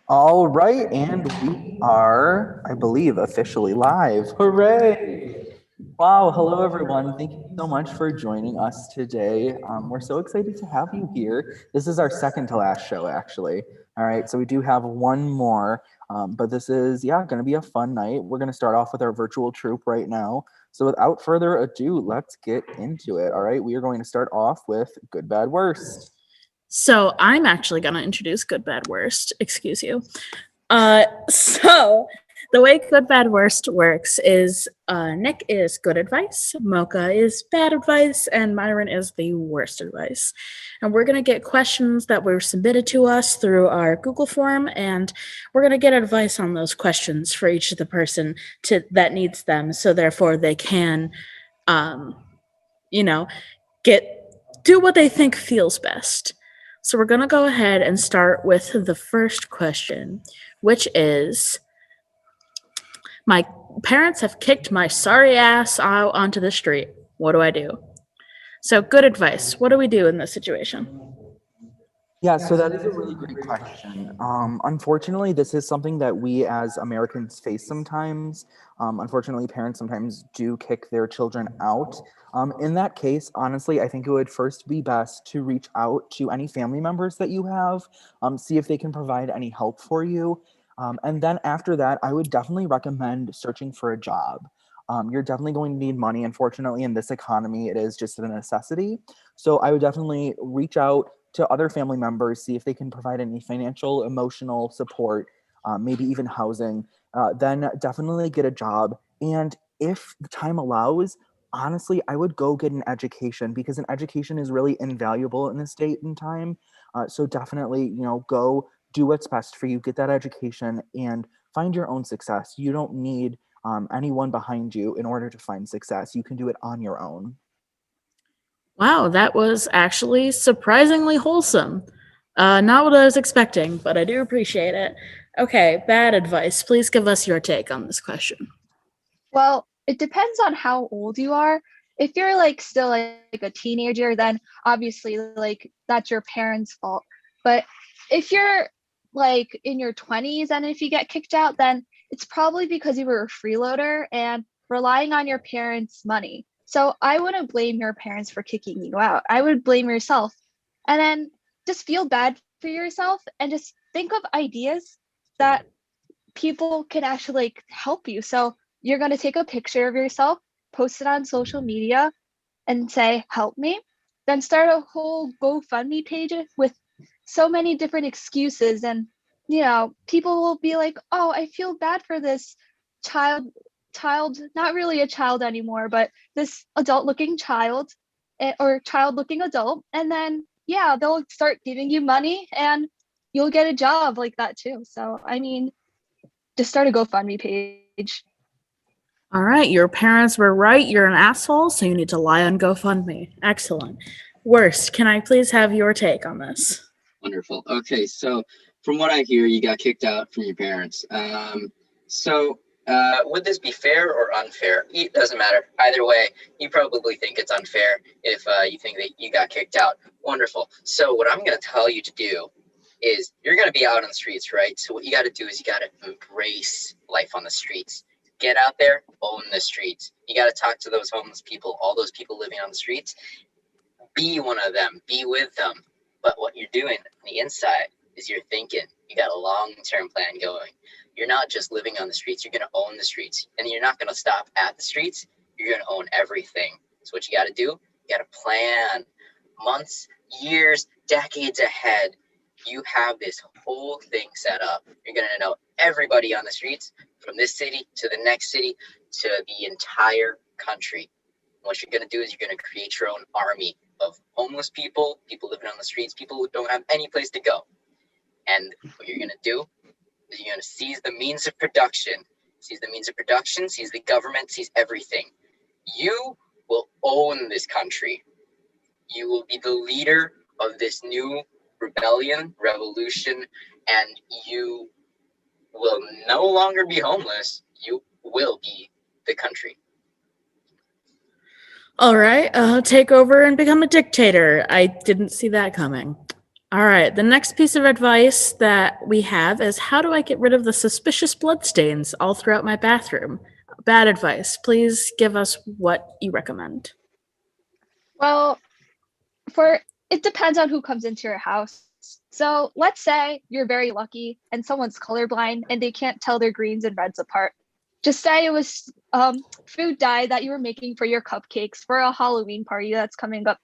All right, and we are, I believe, officially live. Hooray! Wow, hello everyone. Thank you so much for joining us today. We're so excited to have you here. This is our second to last show, actually. All right, so we do have one more, but this is, yeah, going to be a fun night. We're going to start off with our virtual troupe right now. So without further ado, let's get into it. All right, we are going to start off with Good, Bad, Worst. So I'm actually going to introduce Good, Bad, Worst. Excuse you. So the way Good, Bad, Worst works is Nick is good advice, Mocha is bad advice, and Myron is the worst advice. And we're going to get questions that were submitted to us through our Google form, and we're going to get advice on those questions for each of the person that needs them, so therefore they can, um, you know, get do what they think feels best. So we're going to go ahead and start with the first question, which is my parents have kicked my sorry ass out onto the street. What do I do? So, good advice. What do we do in this situation? Yeah, so that is a really great question. Unfortunately, this is something that we as Americans face sometimes. Unfortunately, parents sometimes do kick their children out. In that case, honestly, I think it would first be best to reach out to any family members that you have, see if they can provide any help for you. And then after that, I would definitely recommend searching for a job. You're definitely going to need money. Unfortunately, in this economy, it is just a necessity. So I would definitely reach out to other family members, see if they can provide any financial, emotional support, maybe even housing, then definitely get a job. And if the time allows, honestly, I would go get an education because an education is really invaluable in this date and time. So definitely, go do what's best for you, get that education, and find your own success. You don't need anyone behind you in order to find success. You can do it on your own. Wow, that was actually surprisingly wholesome. Not what I was expecting, but I do appreciate it. Okay, bad advice. Please give us your take on this question. Well, it depends on how old you are. If you're like still like a teenager, then obviously like that's your parents' fault. But if you're like in your 20s and if you get kicked out, then it's probably because you were a freeloader and relying on your parents' money. So I wouldn't blame your parents for kicking you out. I would blame yourself. And then just feel bad for yourself and just think of ideas that people can actually like help you. So you're going to take a picture of yourself, post it on social media, and say, help me. Then start a whole GoFundMe page with so many different excuses. And, people will be like, oh, I feel bad for this child, not really a child anymore, but this adult looking child or child looking adult. And then, yeah, they'll start giving you money and you'll get a job like that too. So, I mean, just start a GoFundMe page. All right, your parents were right. You're an asshole, so you need to lie on GoFundMe. Excellent. Worst, can I please have your take on this? Wonderful. Okay, so from what I hear, you got kicked out from your parents. Would this be fair or unfair? It doesn't matter. Either way, you probably think it's unfair if you think that you got kicked out. Wonderful. So what I'm going to tell you to do is you're going to be out on the streets, right? So what you got to do is you got to embrace life on the streets. Get out there, own the streets. You got to talk to those homeless people, all those people living on the streets. Be one of them. Be with them. But what you're doing on the inside is you're thinking. You got a long-term plan going. You're not just living on the streets. You're going to own the streets. And you're not going to stop at the streets. You're going to own everything. So what you got to do, you got to plan months, years, decades ahead. You have this whole thing set up. You're going to know everybody on the streets from this city to the next city to the entire country. What you're going to do is you're going to create your own army of homeless people, people living on the streets, people who don't have any place to go. And what you're going to do is you're going to seize the means of production, seize the government, seize everything. You will own this country. You will be the leader of this new revolution, and you will no longer be homeless. You will be the country. All right, take over and become a dictator. I didn't see that coming. All right. The next piece of advice that we have is how do I get rid of the suspicious bloodstains all throughout my bathroom? Bad advice. Please give us what you recommend. Well, for it depends on who comes into your house. So let's say you're very lucky and someone's colorblind and they can't tell their greens and reds apart. Just say it was food dye that you were making for your cupcakes for a Halloween party that's coming up,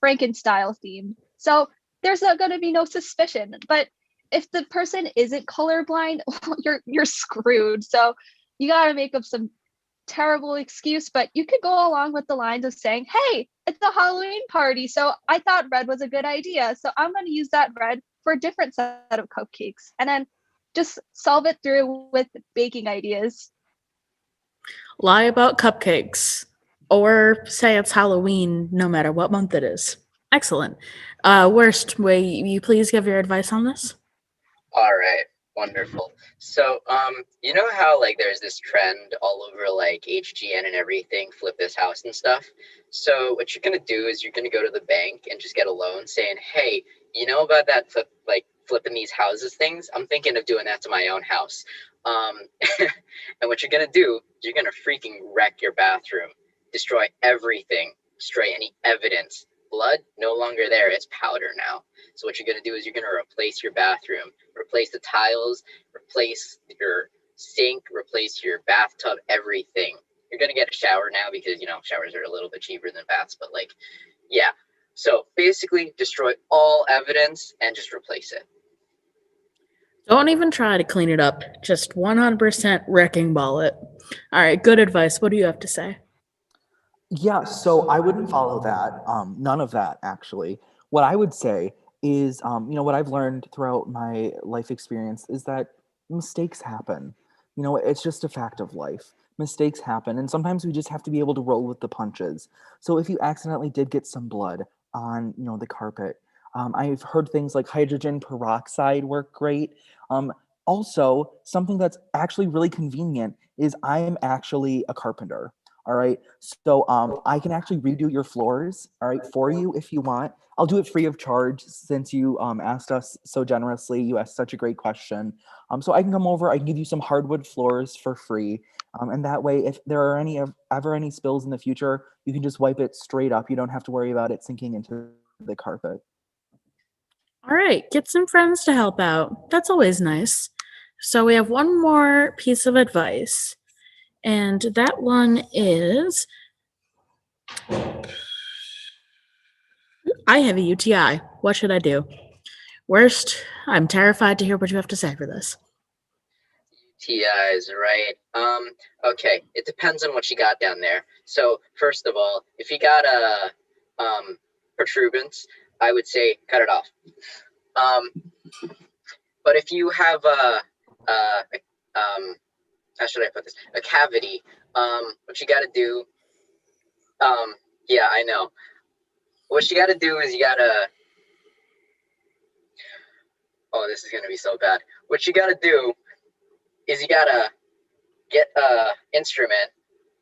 Frankenstyle theme. So there's not going to be no suspicion. But if the person isn't colorblind, you're screwed. So you got to make up some terrible excuse, but you could go along with the lines of saying, hey, it's a Halloween party, so I thought red was a good idea. So I'm going to use that red for a different set of cupcakes. And then just solve it through with baking ideas. Lie about cupcakes or say it's Halloween no matter what month it is. Excellent. Worst, will you please give your advice on this? All right, wonderful. So, you know how like there's this trend all over like HGN and everything, flip this house and stuff. So what you're gonna do is you're gonna go to the bank and just get a loan, saying, "Hey, you know about that flipping these houses things? I'm thinking of doing that to my own house." And what you're gonna do, you're gonna freaking wreck your bathroom, destroy everything, destroy any evidence. Blood no longer there; it's powder now. So what you're gonna do is you're gonna replace your bathroom, replace the tiles, replace your sink, replace your bathtub, everything. You're gonna get a shower now because showers are a little bit cheaper than baths, but like, yeah. So basically, destroy all evidence and just replace it. Don't even try to clean it up. Just 100% wrecking ball it. All right, good advice. What do you have to say? Yeah, so I wouldn't follow that. None of that, actually. What I would say is, what I've learned throughout my life experience is that mistakes happen. It's just a fact of life. Mistakes happen, and sometimes we just have to be able to roll with the punches. So if you accidentally did get some blood on, the carpet, I've heard things like hydrogen peroxide work great. Um, Also, something that's actually really convenient is I am actually a carpenter. All right. So I can actually redo your floors, all right, for you if you want. I'll do it free of charge since you asked us so generously. You asked such a great question. So I can come over, I can give you some hardwood floors for free. And that way, if there are ever any spills in the future, you can just wipe it straight up. You don't have to worry about it sinking into the carpet. All right, get some friends to help out. That's always nice. So we have one more piece of advice, and that one is I have a UTI. What should I do? Worst, I'm terrified to hear what you have to say for this. TIs, right? Okay, it depends on what you got down there. So first of all, if you got a protuberance, I would say cut it off. But if you have how should I put this? A cavity, what you got to do, yeah, I know. What you got to do is oh, this is gonna be so bad. What you got to do is you gotta get a instrument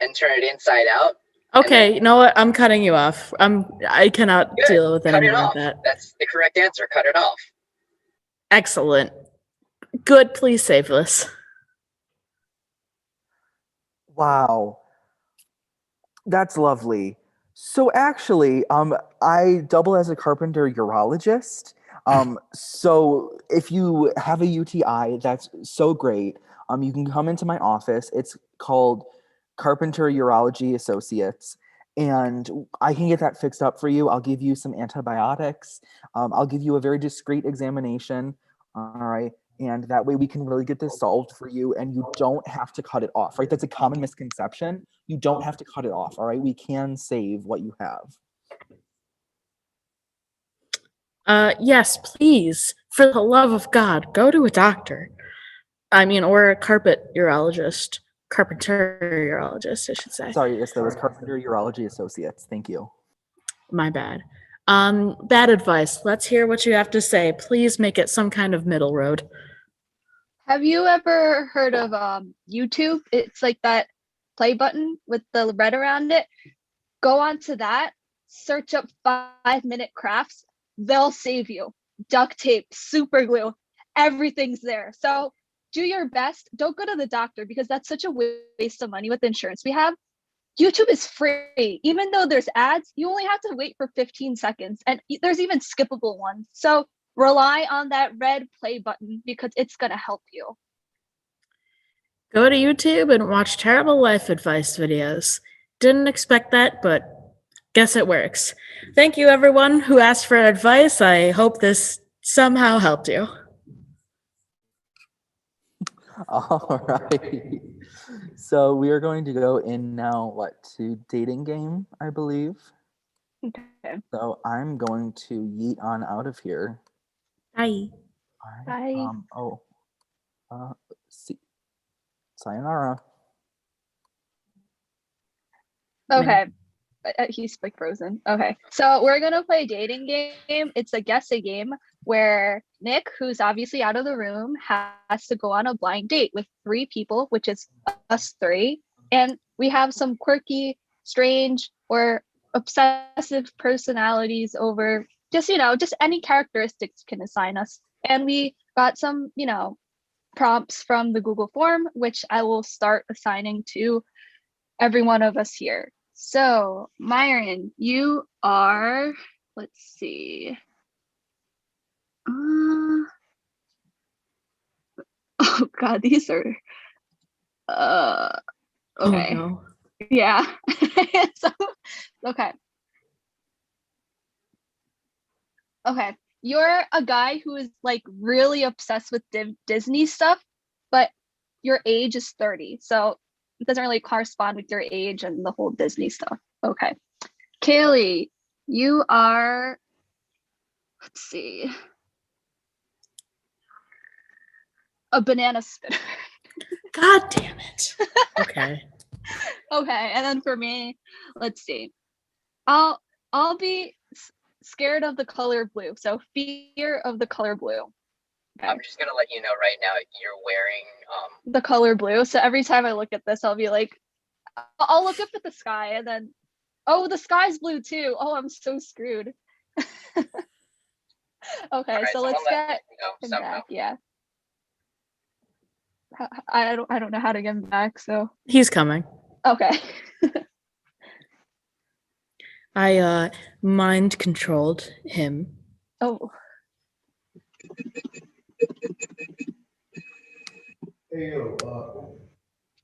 and turn it inside out. Okay, you know what? I'm cutting you off. I cannot deal with Cut any it more of off. that. That's the correct answer. Cut it off. Excellent. Good, please save this. Wow. That's lovely. So actually, I double as a carpenter urologist. So if you have a UTI, that's so great. You can come into my office. It's called Carpenter Urology Associates, and I can get that fixed up for you. I'll give you some antibiotics. I'll give you a very discreet examination. All right. And that way we can really get this solved for you, and you don't have to cut it off, right? That's a common misconception. You don't have to cut it off, all right? We can save what you have. Yes, please. For the love of God, go to a doctor. Or a carpenter urologist, I should say. Sorry, yes, that was Carpenter Urology Associates. Thank you. My bad. Bad advice. Let's hear what you have to say. Please make it some kind of middle road. Have you ever heard of YouTube? It's like that play button with the red around it. Go onto that, search up 5-minute crafts. They'll save you. duct tape, super glue, everything's there. So do your best. Don't go to the doctor because that's such a waste of money with the insurance we have. YouTube is free. Even though there's ads, you only have to wait for 15 seconds. And there's even skippable ones. So rely on that red play button because it's going to help you. Go to YouTube and watch terrible life advice videos. Didn't expect that, but guess it works. Thank you, everyone who asked for advice. I hope this somehow helped you. All right. So we are going to go in now, to dating game, I believe. Okay. So I'm going to yeet on out of here. Bye. All Bye. right. See. Sayonara. Okay. He's like frozen. Okay. So we're going to play a dating game. It's a guess a game where Nick, who's obviously out of the room, has to go on a blind date with 3 people, which is us 3. And we have some quirky, strange, or obsessive personalities over just any characteristics you can assign us. And we got some, prompts from the Google form, which I will start assigning to every one of us here. So, Myron, you are, let's see. Oh God, these are, okay. Oh, no. Yeah. So, okay. Okay. You're a guy who is like really obsessed with Disney stuff, but your age is 30. So it doesn't really correspond with your age and the whole Disney stuff. Okay. Kaylee, you are, let's see, a banana spinner. God damn it. Okay. Okay. And then for me, let's see. I'll be scared of the color blue. So fear of the color blue. Okay. I'm just gonna let you know right now you're wearing The color blue. So every time I look at this, I'll be like, I'll look up at the sky and then, oh, the sky's blue too. Oh, I'm so screwed. Okay, right, so let's get him somehow. back. Yeah. I don't know how to get him back. So He's coming. okay. I mind controlled him. Oh.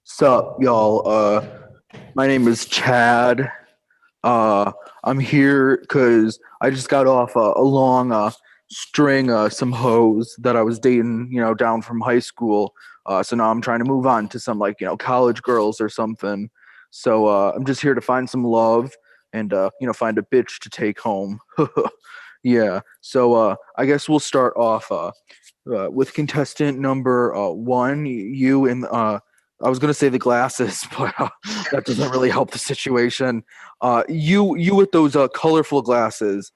Sup, y'all? My name is Chad. I'm here because I just got off a long string some hoes that I was dating, down from high school. So now I'm trying to move on to some college girls or something. So I'm just here to find some love and find a bitch to take home. Yeah. So I guess we'll start off with contestant number 1. You in I was gonna say the glasses, but that doesn't really help the situation. You with those colorful glasses.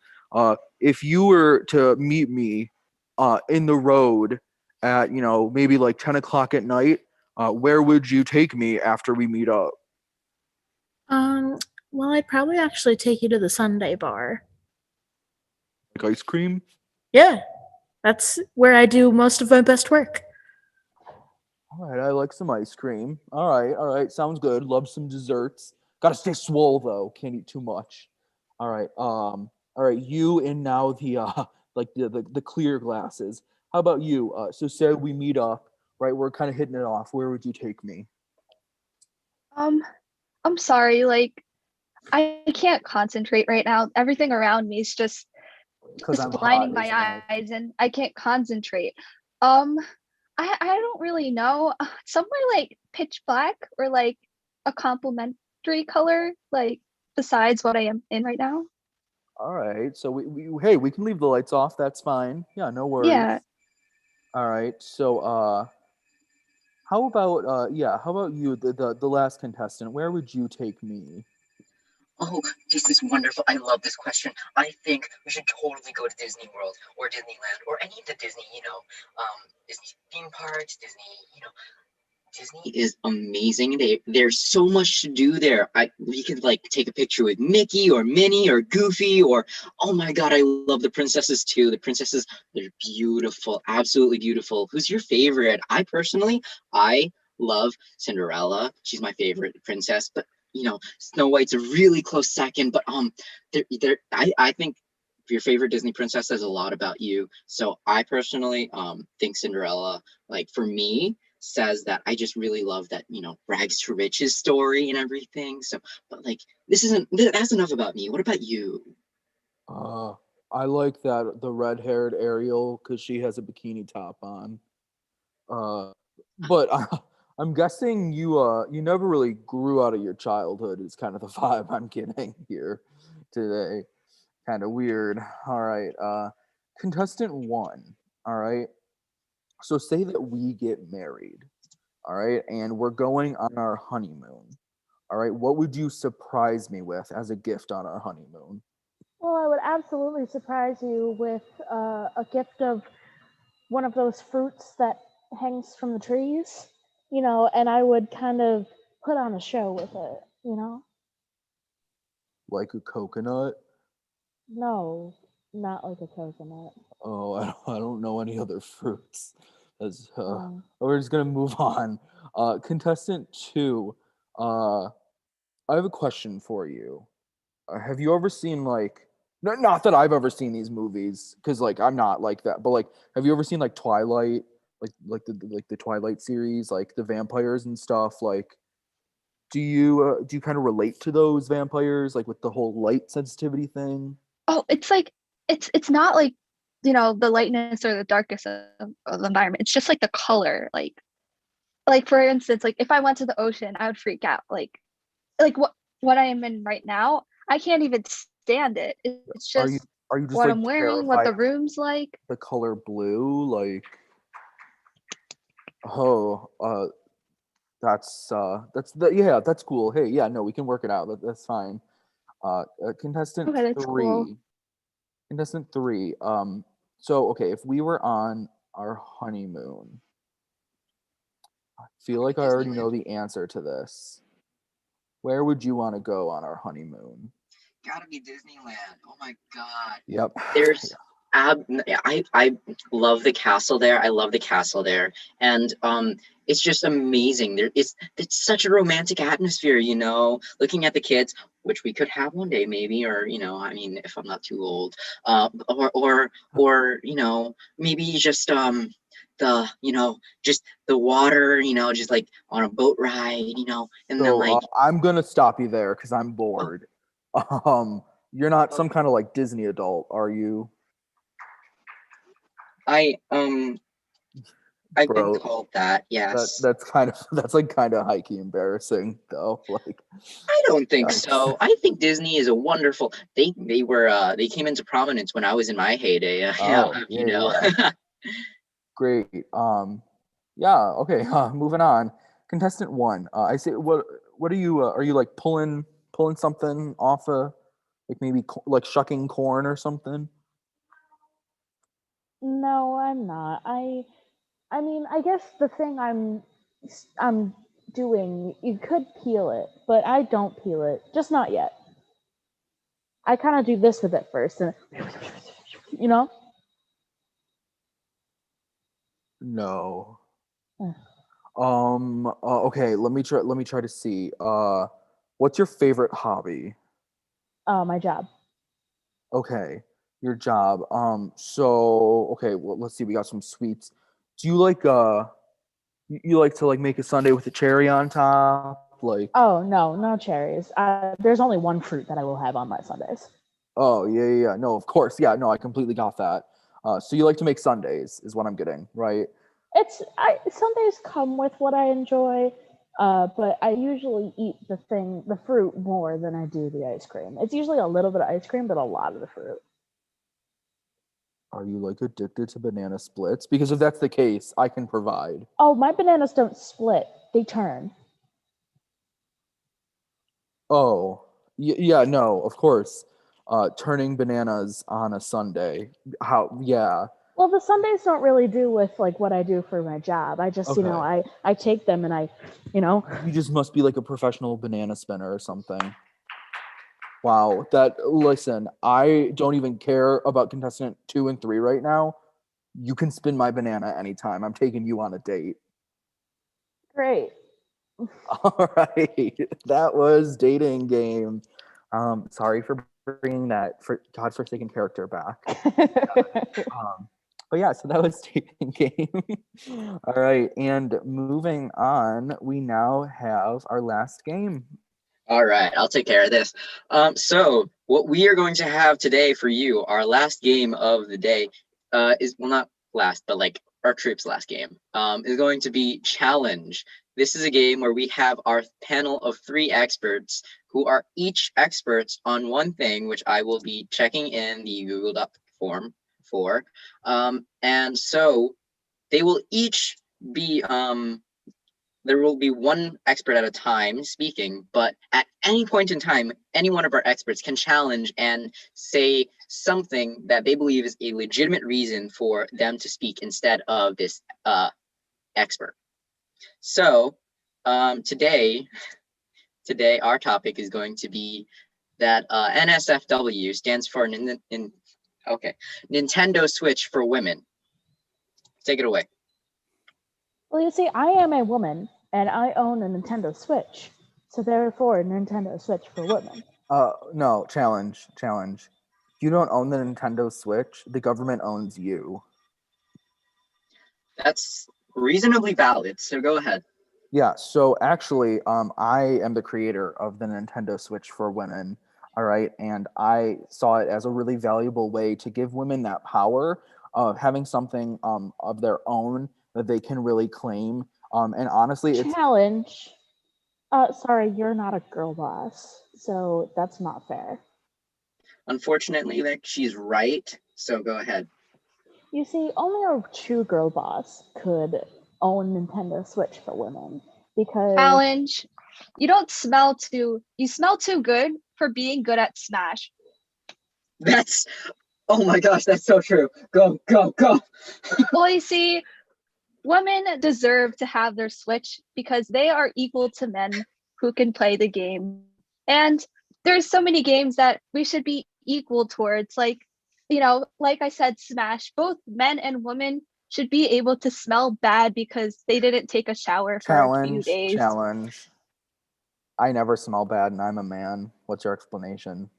If you were to meet me in the road at maybe like 10 o'clock at night, where would you take me after we meet up? Well, I'd probably actually take you to the Sunday bar. Like ice cream? Yeah, that's where I do most of my best work. All right, I like some ice cream. All right, sounds good. Love some desserts. Gotta stay swole though. Can't eat too much. All right. You in now the the clear glasses. How about you? So say we meet up, right? We're kind of hitting it off. Where would you take me? I'm sorry, like I can't concentrate right now. Everything around me is just Because I'm blinding hot, isn't my it? eyes and I can't concentrate. Um, I don't really know. Somewhere like pitch black or like a complementary color, like besides what I am in right now. All right. So hey, we can leave the lights off. That's fine. Yeah, no worries. Yeah. All right. So how about you, the last contestant? Where would you take me? Oh, this is wonderful. I love this question. I think we should totally go to Disney World or Disneyland or any of the Disney, Disney theme parks, Disney, Disney is amazing. There's so much to do there. We could like take a picture with Mickey or Minnie or Goofy or oh my God, I love the princesses too. The princesses, they're beautiful, absolutely beautiful. Who's your favorite? I love Cinderella. She's my favorite princess, but Snow White's a really close second. But I think your favorite Disney princess says a lot about you. So I personally think Cinderella, like for me, says that I just really love that, rags to riches story and everything. So, but like, that's enough about me. What about you? Uh, I like that the red-haired Ariel because she has a bikini top on. Uh, but I'm guessing you never really grew out of your childhood. Is kind of the vibe I'm getting here today. Kind of weird. All right. Contestant one. All right. So say that we get married. All right, and we're going on our honeymoon. All right, what would you surprise me with as a gift on our honeymoon? Well, I would absolutely surprise you with a gift of one of those fruits that hangs from the trees, and I would kind of put on a show with it. Like a coconut? No, not like a coconut. Oh, I don't know any other fruits. That's, No. we're just gonna move on. Contestant two, I have a question for you. Have you ever seen like, not that I've ever seen these movies, because like I'm not like that, but like, have you ever seen like Twilight, like the Twilight series, like the vampires and stuff? Like, do you kind of relate to those vampires, like with the whole light sensitivity thing? Oh, it's like it's not like, the lightness or the darkness of the environment. It's just like the color. Like for instance, like if I went to the ocean, I would freak out. Like what I am in right now, I can't even stand it. It's Are you just are you just what like I'm wearing, what terrified the of room's like. the color blue? Like, oh, yeah, that's cool. Hey, yeah, no, we can work it out. That's fine. Contestant Okay, that's cool. three. Contestant three. So okay, if we were on our honeymoon, I feel Gotta like be I already know Disneyland. the answer to this. Where would you want to go on our honeymoon? Gotta be Disneyland. Oh my God. Yep. There's I love the castle there. I love the castle there. And it's just amazing. It's such a romantic atmosphere, looking at the kids, which we could have one day maybe, or I mean if I'm not too old. Or maybe just just the water, just like on a boat ride, and then So like I'm gonna stop you there because I'm oh, bored. You're not oh, some kind of like Disney adult, are you, I I've been bro? told that, That yes. that's kind of that's like kind of hikey embarrassing though. Like, I don't think yikes. so. I think Disney is a wonderful. They came into prominence when I was in my heyday. Yeah, Oh, you yeah, know. yeah. Great. Yeah, okay. Moving on. Contestant one. I say what are you like pulling something off like maybe like shucking corn or something? No, I'm not. I mean, I guess the thing I'm doing, you could peel it, but I don't peel it. Just not yet. I kind of do this with it first, and you know. No. Uh, Okay, let me try to see. What's your favorite hobby? my job. Okay, your job. So okay, well, let's see. We got some sweets. Do you like you like to like make a sundae with a cherry on top? Like, Oh no, no cherries. There's only one fruit that I will have on my Sundays. oh yeah, yeah, yeah. No, of course. Yeah, no, I completely got that. So you like to make sundaes is what I'm getting, right? Sundays come with what I enjoy, but I usually eat the fruit more than I do the ice cream. It's usually a little bit of ice cream, but a lot of the fruit. Are you like addicted to banana splits? Because if that's the case, I can provide. Oh, my bananas don't split; they turn. Oh, yeah, no, of course. Turning bananas on a Sunday. How? Yeah. Well, the Sundays don't really do with like what I do for my job. I just, Okay. I take them and I, You just must be like a professional banana spinner or something. Wow. Listen, I don't even care about contestant 2 and 3 right now. You can spin my banana anytime. I'm taking you on a date. great. All right. That was dating game. Sorry for bringing that for godforsaken character back. But yeah, so that was dating game. All right. And moving on, we now have our last game. All right, I'll take care of this. So what we are going to have today for you, our last game of the day, is, well, not last, but like our trip's last game, is going to be Challenge. This is a game where we have our panel of 3 experts who are each experts on one thing, which I will be checking in the Google Doc form for. And so they will each be there will be one expert at a time speaking, but at any point in time, any one of our experts can challenge and say something that they believe is a legitimate reason for them to speak instead of this expert. So today our topic is going to be that NSFW stands for Nintendo Switch for Women. Take it away. Well, you see, I am a woman and I own a Nintendo Switch. So therefore, Nintendo Switch for women. No, challenge. You don't own the Nintendo Switch. The government owns you. That's reasonably valid, so go ahead. Yeah, so actually, I am the creator of the Nintendo Switch for women. All right, and I saw it as a really valuable way to give women that power of having something of their own that they can really claim. And honestly, it's Challenge. Sorry, you're not a girl boss, so that's not fair. Unfortunately, Nick, she's right, so go ahead. You see, only a true girl boss could own Nintendo Switch for women because Challenge. You smell too good for being good at Smash. That's, oh my gosh, that's so true. Go. Well, you see, women deserve to have their Switch because they are equal to men who can play the game. And there's so many games that we should be equal towards. Like, like I said, Smash, both men and women should be able to smell bad because they didn't take a shower for a few days. challenge. I never smell bad, and I'm a man. What's your explanation?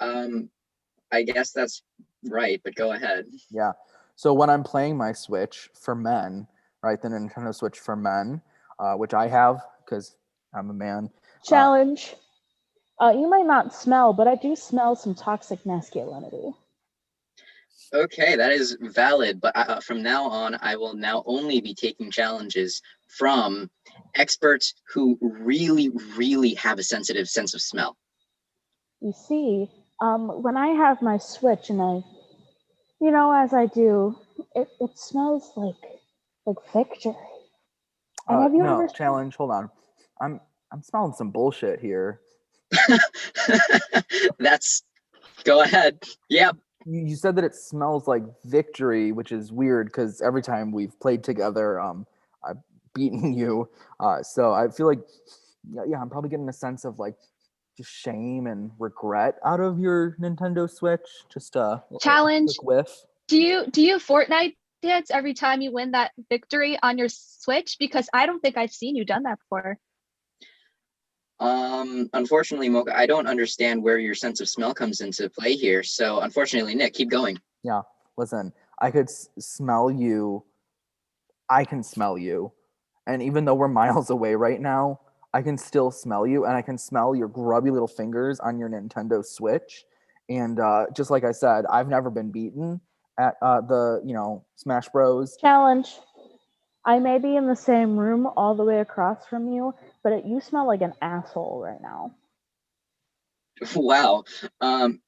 I guess that's right, but go ahead. Yeah. So when I'm playing my Switch for men, right, the Nintendo Switch for men, which I have because I'm a man. challenge. You might not smell, but I do smell some toxic masculinity. Okay, that is valid, but from now on, I will now only be taking challenges from experts who really, really have a sensitive sense of smell. You see, when I have my Switch and as I do, it smells like victory. And have you No, ever challenge. Hold on. I'm smelling some bullshit here. That's, go ahead. Yeah. You said that it smells like victory, which is weird because every time we've played together, I've beaten you. So I feel like, yeah, I'm probably getting a sense of like just shame and regret out of your Nintendo Switch. Just a Challenge. quick whiff. Do you Fortnite dance every time you win that victory on your Switch? Because I don't think I've seen you done that before. Unfortunately, Mocha, I don't understand where your sense of smell comes into play here. So unfortunately, Nick, keep going. Yeah, listen, I could smell you. I can smell you. And even though we're miles away right now, I can still smell you, and I can smell your grubby little fingers on your Nintendo Switch. And just like I said, I've never been beaten at the Smash Bros. challenge? I may be in the same room all the way across from you, but you smell like an asshole right now. Wow.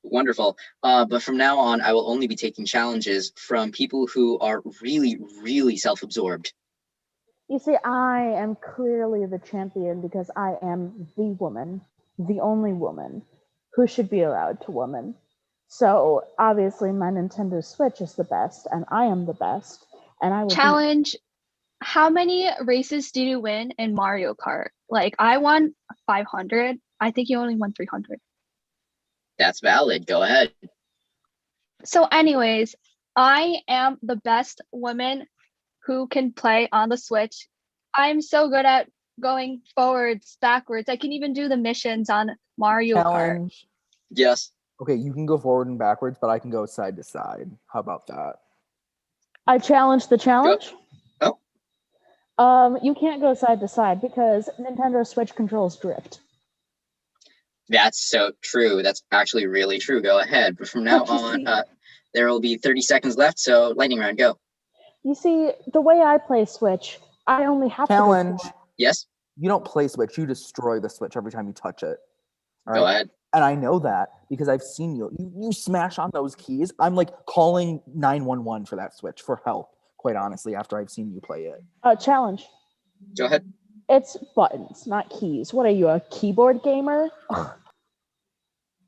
Wonderful. But from now on, I will only be taking challenges from people who are really, really self-absorbed. You see, I am clearly the champion because I am the woman, the only woman who should be allowed to woman. So obviously my Nintendo Switch is the best, and I am the best, and I will Challenge. How many races did you win in Mario Kart? Like I won 500. I think you only won 300. That's valid. Go ahead. So anyways, I am the best woman who can play on the Switch. I'm so good at going forwards, backwards. I can even do the missions on Mario Kart. Challenge. Yes. Okay, you can go forward and backwards, but I can go side to side. How about that? I challenge the challenge. Oh. You can't go side to side because Nintendo Switch controls drift. That's so true. That's actually really true. Go ahead. But from now on, there will be 30 seconds left. So lightning round, go. You see, the way I play Switch, I only have Challenge. to go Yes. You don't play Switch. You destroy the Switch every time you touch it. All Go right? ahead. And I know that because I've seen you. You smash on those keys. I'm like calling 911 for that Switch for help, quite honestly, after I've seen you play it. Challenge. Go ahead. It's buttons, not keys. What are you, a keyboard gamer?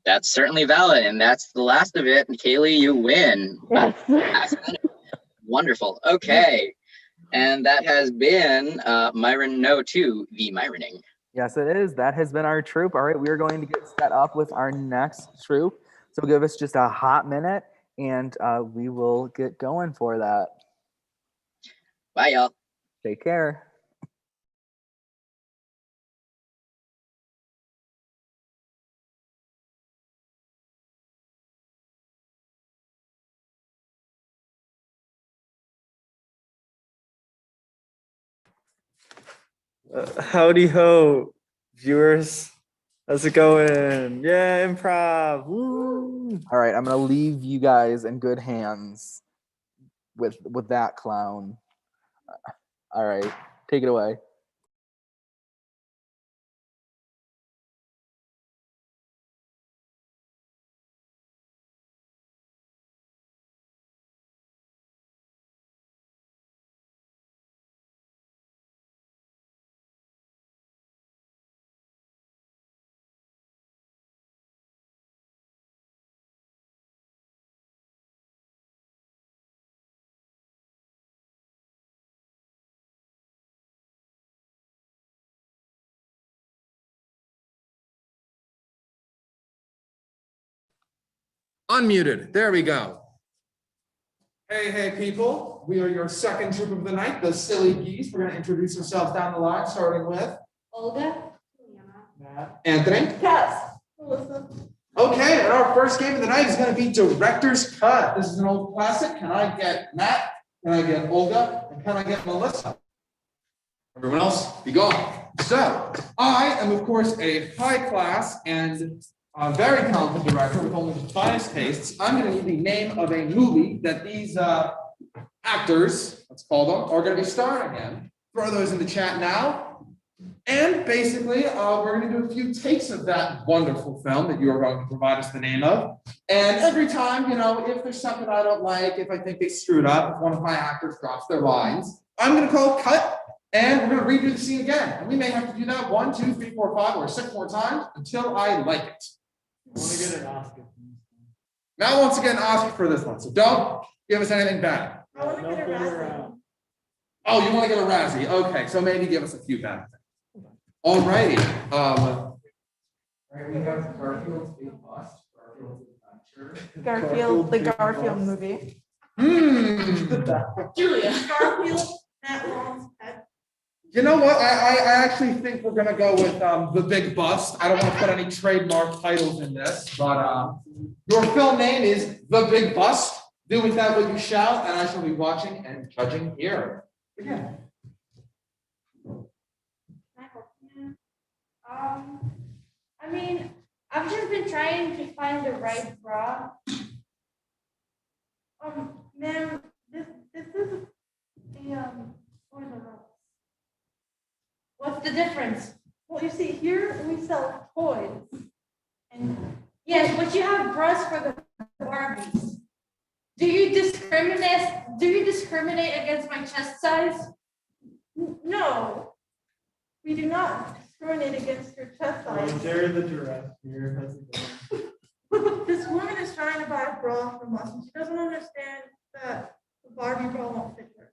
That's certainly valid. And that's the last of it. Kaylee, you win. Yes. Wonderful. Okay. And that has been Myron No 2, the Myroning. Yes, it is. That has been our troop. All right, we are going to get set up with our next troop. So give us just a hot minute and we will get going for that. Bye, y'all. Take care. Howdy ho, viewers. How's it going? Yeah, improv. Woo. All right, I'm gonna leave you guys in good hands with that clown. All right, take it away. Unmuted. There we go. Hey, people. We are your second troop of the night, the Silly Geese. We're going to introduce ourselves down the line, starting with Olga. Matt. Anthony. Cass. Melissa. Okay, and our first game of the night is going to be Director's Cut. This is an old classic. Can I get Matt? Can I get Olga? And can I get Melissa? Everyone else, be gone. So, I am, of course, a high class and very talented director with only the finest tastes. I'm going to need the name of a movie that these actors, let's call them, are going to be starring in. Throw those in the chat now. And basically, we're going to do a few takes of that wonderful film that you are going to provide us the name of. And every time, if there's something I don't like, if I think they screwed up, if one of my actors drops their lines, I'm going to call cut. And we're going to redo the scene again. And we may have to do that 1, 2, 3, 4, 5, or 6 more times until I like it. I want to get an Oscar. Matt wants to get an Oscar for this one, so don't give us anything bad. I want to get a Razzie. Oh, you want to get a Razzie? Okay, so maybe give us a few bad things. All righty. All right, we have Garfield's Big Bust, Garfield's Adventure. Garfield, the Garfield movie. Julia. Garfield, Matt Long's pet. You know what? I actually think we're gonna go with the Big Bust. I don't want to put any trademark titles in this, but your film name is The Big Bust. Do with that what you shall, and I shall be watching and judging here. Again. I mean, I've just been trying to find the right bra. Man, this is the or the rose. What's the difference? Well, you see, here we sell toys, and yes, but you have bras for the Barbies. Do you discriminate? Do you discriminate against my chest size? No, we do not discriminate against your chest size. Jerry the giraffe here. How's it going? This woman is trying to buy a bra from us, and she doesn't understand that the Barbie bra won't fit her.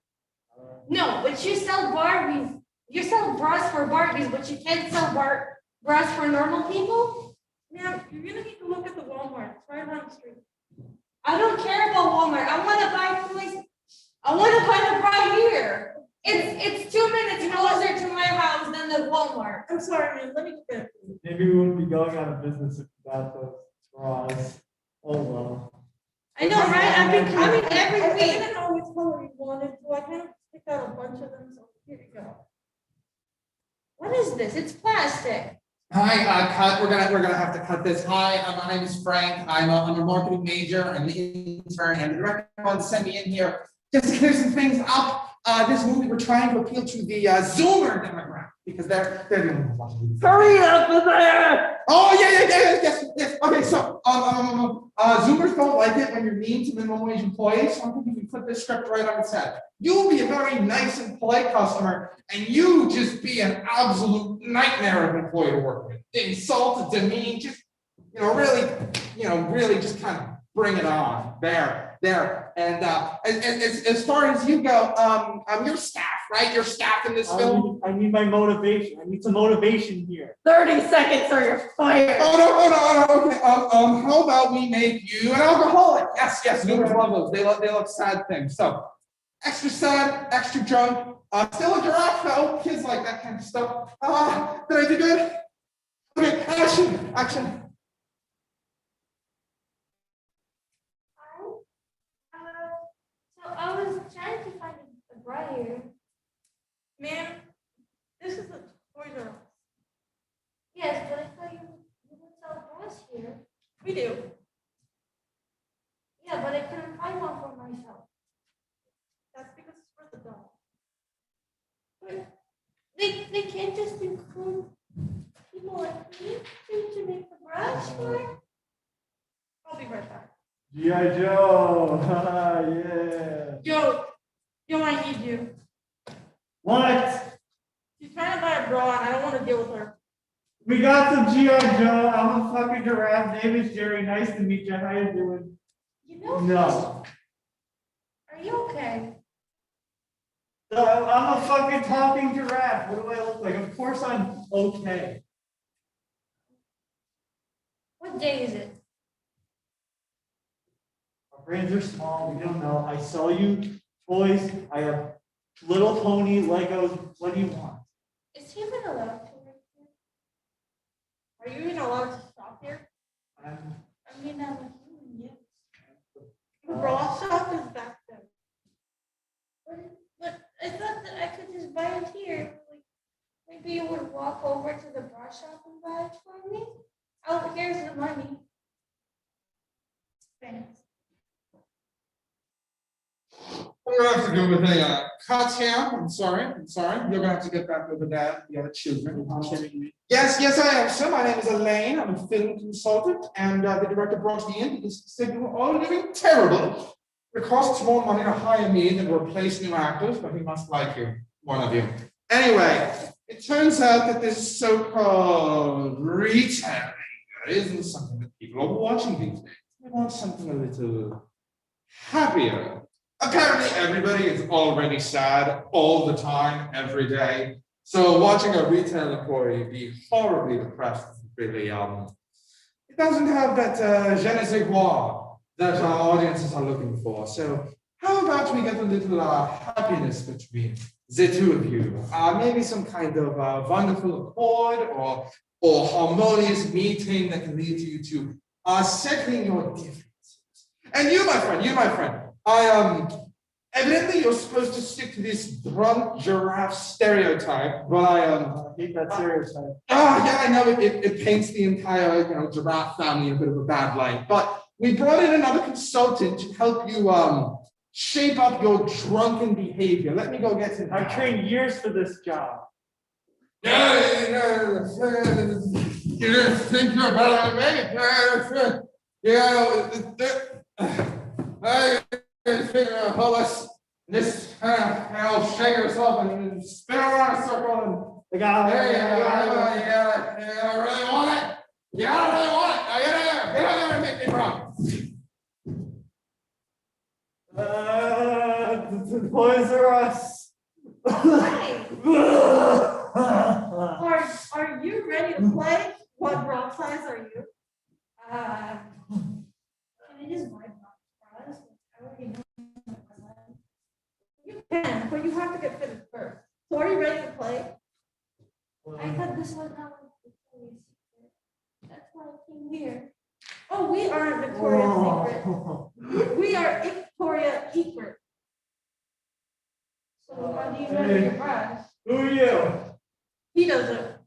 No, but you sell Barbies. You sell bras for Barbies, but you can't sell bras for normal people? Ma'am, you're gonna need to look at the Walmart. It's right down the street. I don't care about Walmart. I want to buy toys. I want to buy the bra here. It's 2 minutes closer to my house than the Walmart. I'm sorry, ma'am. Let me get it. Maybe we wouldn't be going out of business if we got those bras. Oh well. I know, right? I've been coming every I week. didn't know which color you wanted, so I kind of picked out a bunch of them. So here you go. What is this? It's plastic. Hi, cut. We're gonna have to cut this. Hi, my name is Frank. I'm a marketing major. I'm the intern, and the director wanted to send me in here just to clear some things up. This movie we're trying to appeal to the Zoomer demographic because they're doing a lot of movies. Hurry up there! Oh yes. Okay, so Zoomers don't like it when you're mean to minimum wage employees. So I'm thinking we flip this script right on its head. You'll be a very nice and polite customer, and you just be an absolute nightmare of an employee to work with. Insult, demean, just really just kind of bring it on. There. And as far as you go, your staff, right? Your staff in this film. I need my motivation. I need some motivation here. 30 seconds or you're fired. Oh no, okay. How about we make you an alcoholic? Yes, Zoomers love those. They love sad things. So extra sad, extra drunk, still a giraffe though. Kids like that kind of stuff. Did I do good? Okay, action. So I was trying to find a bra here. Ma'am, this is a Toys R Us. Yes, but I thought you would sell bras here. We do. Yeah, but I couldn't find one for myself. That's because it's for the dog. But they can't just include people like me to make the bras for. I'll be right back. G.I. Joe. Yeah. Yo, I need you. What? She's trying to buy a bra, and I don't want to deal with her. We got some G.I. Joe. I'm a fucking giraffe. Name is Jerry. Nice to meet you. How you doing? You know. No. Are you okay? I'm a fucking talking giraffe. What do I look like? Of course I'm okay. What day is it? Our brains are small. We don't know. I sell you toys. I have little pony Legos. What do you want? Is he even allowed to work here? Are you even allowed to stop here? I mean, I'm a human, yes. The bra shop is back there. But I thought that I could just buy it here. Like, maybe you would walk over to the bra shop and buy it for me? Oh, here's the money. Thanks. I'm gonna have to go with a cut here. I'm sorry. You're gonna have to get back over there. The other children. Yes, I am. So my name is Elaine. I'm a film consultant, and the director brought me in because he said you were all living terrible. It costs more money to hire me than to replace new actors, but he must like you, one of you. Anyway, it turns out that this so-called retailing isn't something that people are watching these days. They want something a little happier. Apparently, everybody is already sad all the time, every day. So watching a retail employee be horribly depressed is really, it doesn't have that je ne sais quoi that our audiences are looking for. So how about we get a little happiness between the two of you? Maybe some kind of wonderful accord or harmonious meeting that can lead you to settling your differences. And you, my friend, evidently you're supposed to stick to this drunk giraffe stereotype, but I hate that stereotype. Yeah, I know it paints the entire giraffe family in a bit of a bad light. But we brought in another consultant to help you shape up your drunken behavior. Let me go get him. I've trained years for this job. You didn't think you're better than me. Hold us. This I'll shake yourself and spin around in a circle and there you really want it. You gotta really want it. Now get in there and make The Toys R Us. Hi. Are you ready to play? What rock size are you? Can I just buy fries? I already know. You can, but you have to get fitted first. So are you ready to play? I thought this was not Victoria's Secret. That's why I came here. Oh, we aren't Victoria's Secret. We are Victoria's Secret. So how do you know your prize? Who are you? He doesn't.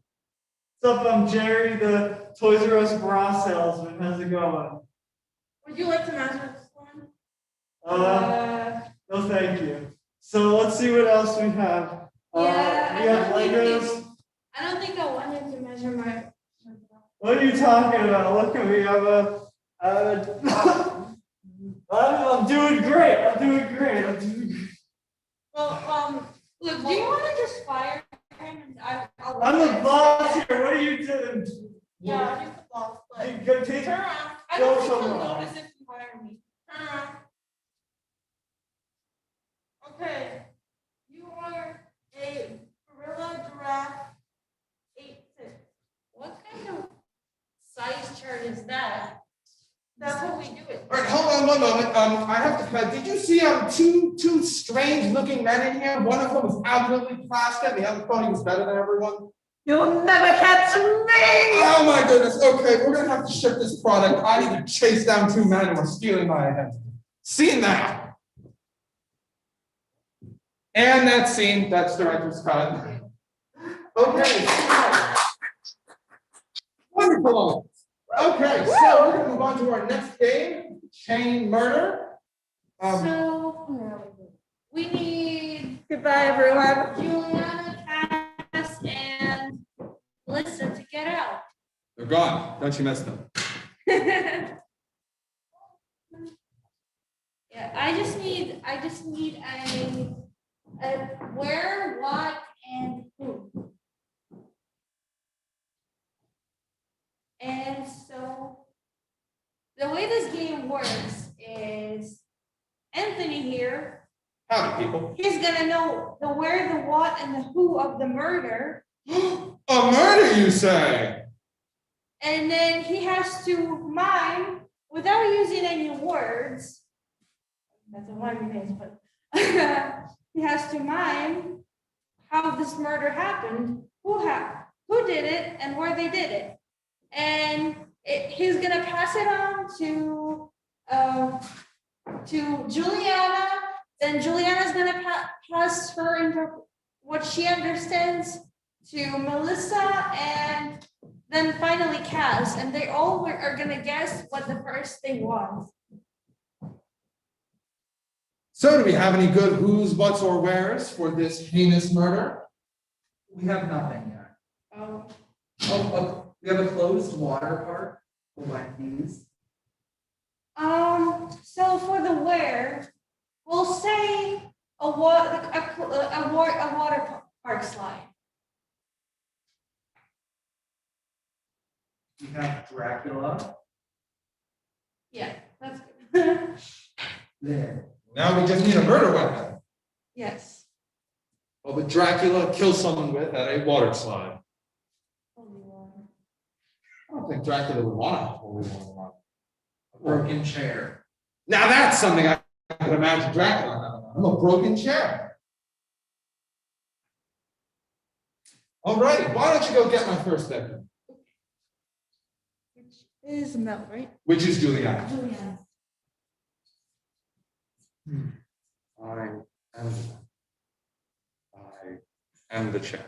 What's up? I'm Jerry, the Toys R Us bra salesman. How's it going? Would you like to measure this one? No, thank you. So let's see what else we have. Yeah, we have Legos. I don't think I wanted to measure my. What are you talking about? Look at me. I'm doing great. I'm doing great. Well, look, do you want to just fire him? And I'm the boss here. What are you doing? Yeah, you're the boss. But Take turn around. I Go don't think he'll somewhere. notice if you fire me. Turn around. Okay. You are a gorilla giraffe 8'6". What kind of size chart is that? That's how we do it. All right, hold on one moment. I have to. Did you see two strange-looking men in here? One of them was absolutely plastic. The other thought he was better than everyone. You'll never catch me! Oh my goodness. Okay, we're gonna have to ship this product. I need to chase down two men who are stealing my identity. Scene now. And that scene. That's director's cut. Okay. Wonderful. Okay, so we're gonna move on to our next game, Chain Murder. So we need goodbye everyone. Juliana, Cass, and Melissa to get out. They're gone. Don't you miss them? Yeah, I just need a where, what, and who. And so the way this game works is Anthony here, Howdy, people. he's gonna know the where, the what, and the who of the murder. A murder, you say? And then he has to mime without using any words. That's a one face, but he has to mime how this murder happened, who did it, and where they did it. And he's gonna pass it on to Juliana. Then Juliana's gonna pass her what she understands to Melissa, and then finally Kaz. And they all are gonna guess what the first thing was. So, do we have any good who's, what's, or where's for this heinous murder? We have nothing yet. Oh. We have a closed water park for Wendy's. So for the where, we'll say a water park slide. We have Dracula. Yeah, that's good. There. Now we just need a murder weapon. Yes. What would Dracula kill someone with at a water slide? Holy water. I don't think Dracula would want a holy water. A broken chair. Now that's something I could imagine Dracula having. I'm a broken chair. All righty, why don't you go get my first victim? Which is Mel, right? Which is Juliana. Juliana. I am the chair.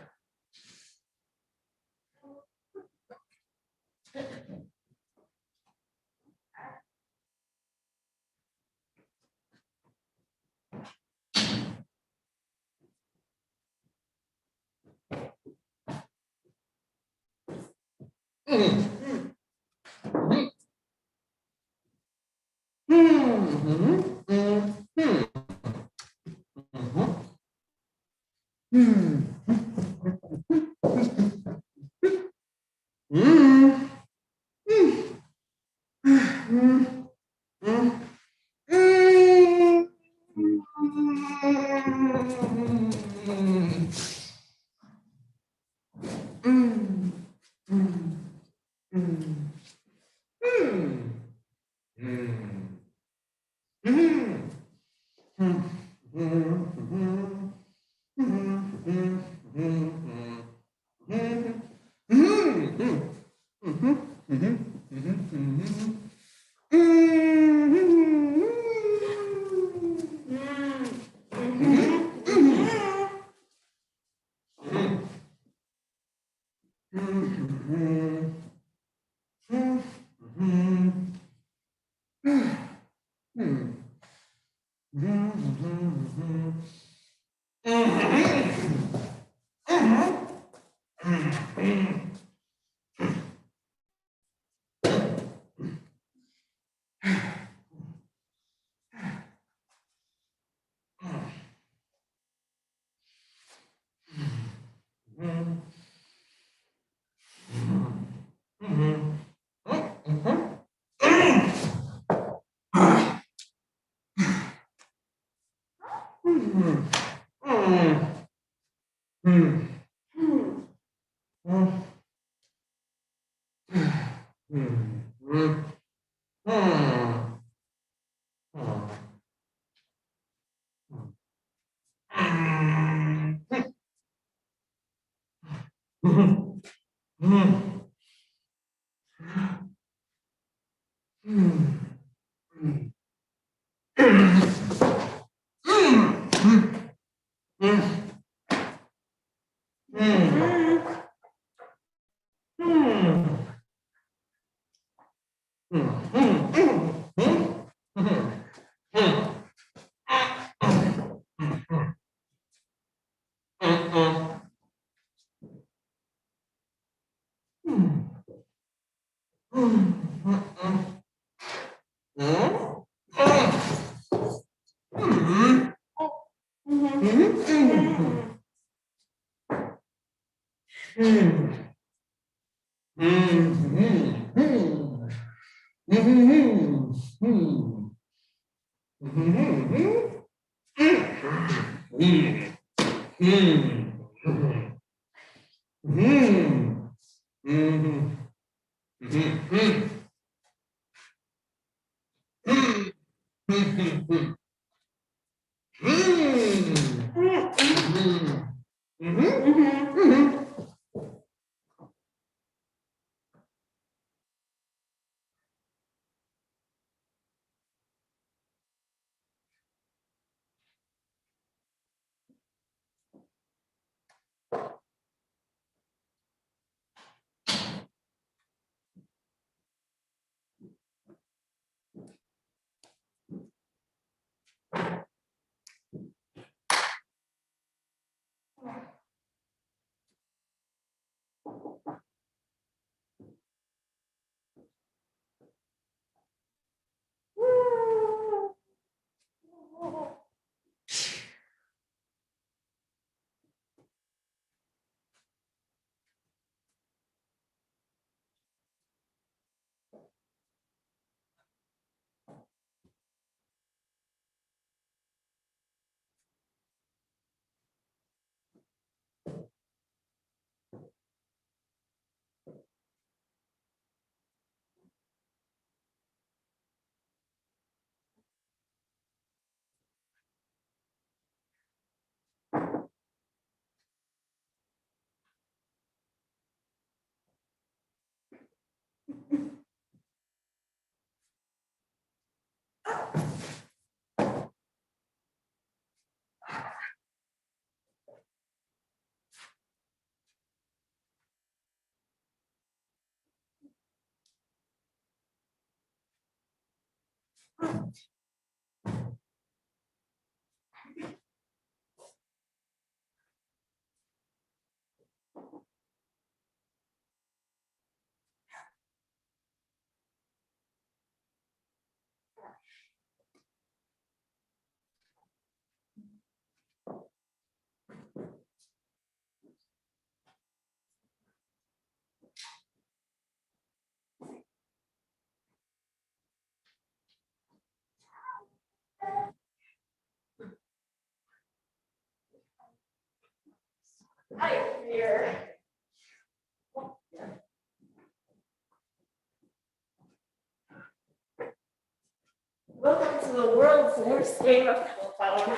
Welcome to the world's worst game of telephone.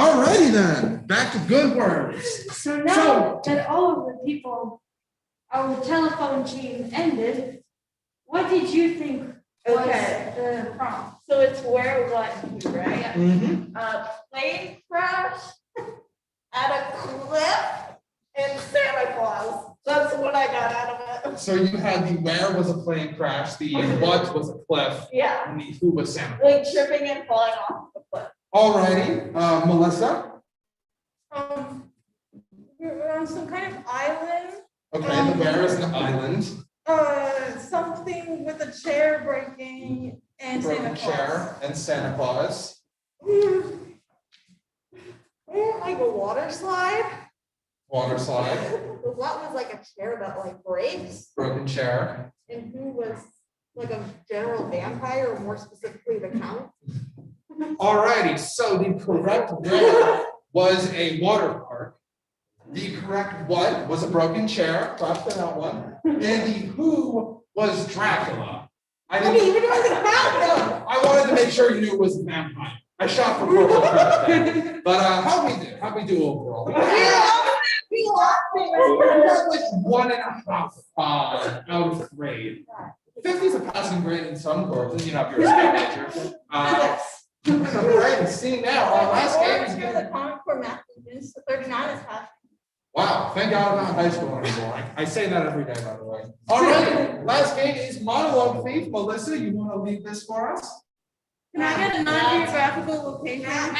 Alrighty then, back to good words. So now that all of the people, our telephone chain ended, what did you think was the prompt? So it's where, what, who, right? Mm-hmm. Plane crash at a cliff and Santa Claus. That's what I got out of it. So you had the where was a plane crash, the what was a cliff, Yeah, and the who was Santa. like tripping and falling off the cliff. Alrighty, Melissa. We're on some kind of island. Okay, the where is an island. Something with a chair breaking and Broken Santa Claus. chair and Santa Claus. Like a water slide. Water slide. What was like a chair that like breaks? Broken chair. And who was like a general vampire, or more specifically the count? Alrighty, so the correct where was a water park. The correct what was a broken chair. Clap for that one. And the who was Dracula. I wanted to make sure you knew it was a vampire. I shot for purple credit there. But how'd we do overall? That was 1.5 out of grade. 50 is a passing grade in some courses, you know, if you're a state major. Alright, and see now, our last game is the getting. comic for math students, 39 is passing. Wow, thank God I'm not in high school anymore. I say that every day, by the way. Alright, last game is monologue thief. Melissa, you want to lead this for us? Can I get a non-geographical location?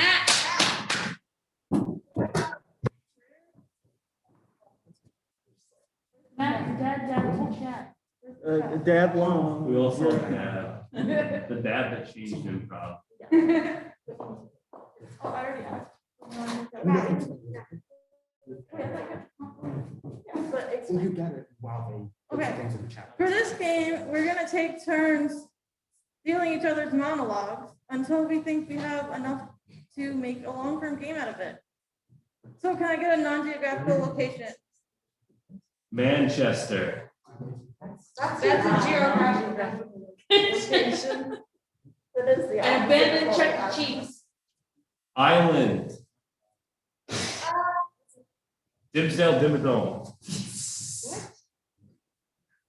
Dad long. We also have the dad that changed improv. Oh, I already asked. So you get it. Wow. Okay. For this game, we're gonna take turns stealing each other's monologues until we think we have enough to make a long-term game out of it. So can I get a non-geographical location? Manchester. That's a geographical location. That is the. And abandoned Chuck E. Cheese. Island. Dimsdale Dimmadome.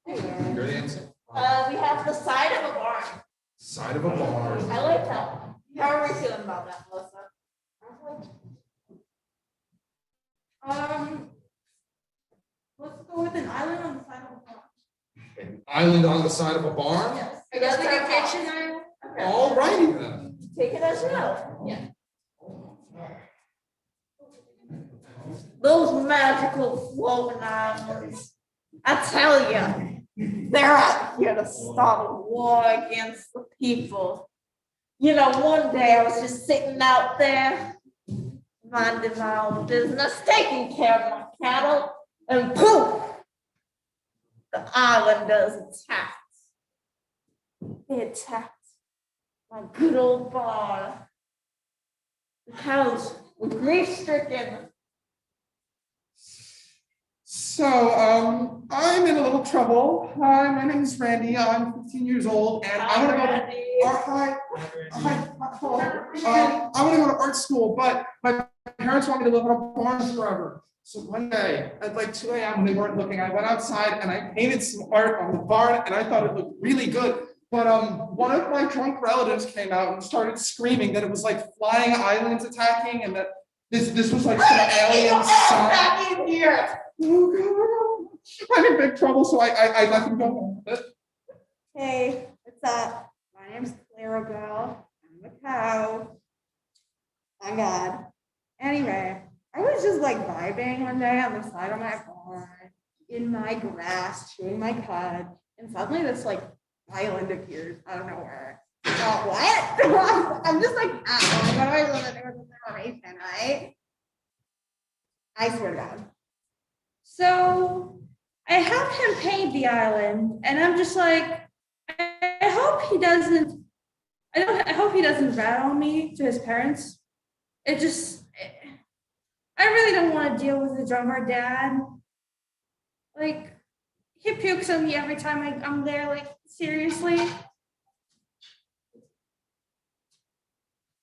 You're the answer. We have the side of a barn. Side of a barn. I like that. How are we feeling about that, Melissa? Let's go with an island on the side of a barn. An island on the side of a barn? Yes. I guess like a kitchen island. Alrighty then. Take it as you know. Yeah. Those magical floating islands. I tell you, they're out here to start a war against the people. You know, one day I was just sitting out there, minding my own business, taking care of my cattle, and poof, the islanders attacked. They attacked my good old barn. The cows were grief-stricken. So, I'm in a little trouble. Hi, my name is Randy. I'm 15 years old, and I want to go to art school, but my parents want me to live in a barn forever. So one day, at like 2 a.m. when they weren't looking, I went outside and I painted some art on the barn, and I thought it looked really good. But one of my drunk relatives came out and started screaming that it was like flying islands attacking, and that this was like some alien sign. Here. Oh God, I'm in big trouble, so I let them go. Hey, what's up? My name's Clarabelle. I'm a cow. My God. Anyway, I was just like vibing one day on the side of my barn, in my grass, chewing my cud, and suddenly this like island appears out of nowhere. What? I'm just like, oh, what do I live in? There was a formation, right? I swear to God. So I have him paint the island, and I'm just like, I hope he doesn't rat on me to his parents. I really don't want to deal with the drummer dad. Like, he pukes on me every time I'm there, like, seriously.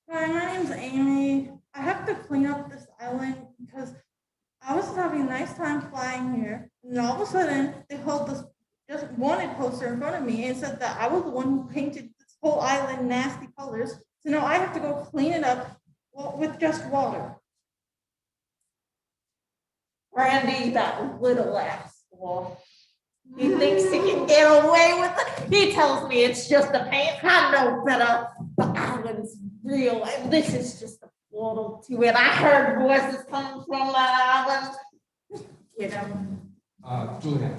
Hi, my name's Amy. I have to clean up this island because I was having a nice time flying here, and all of a sudden they held this just wanted poster in front of me and said that I was the one who painted this whole island nasty colors. So now I have to go clean it up with just water. Randy, that little asshole. He thinks he can get away with it. He tells me it's just a paint. I know better. The island's real, and this is just a portal to it. I heard voices coming from that island. Get him. Julian.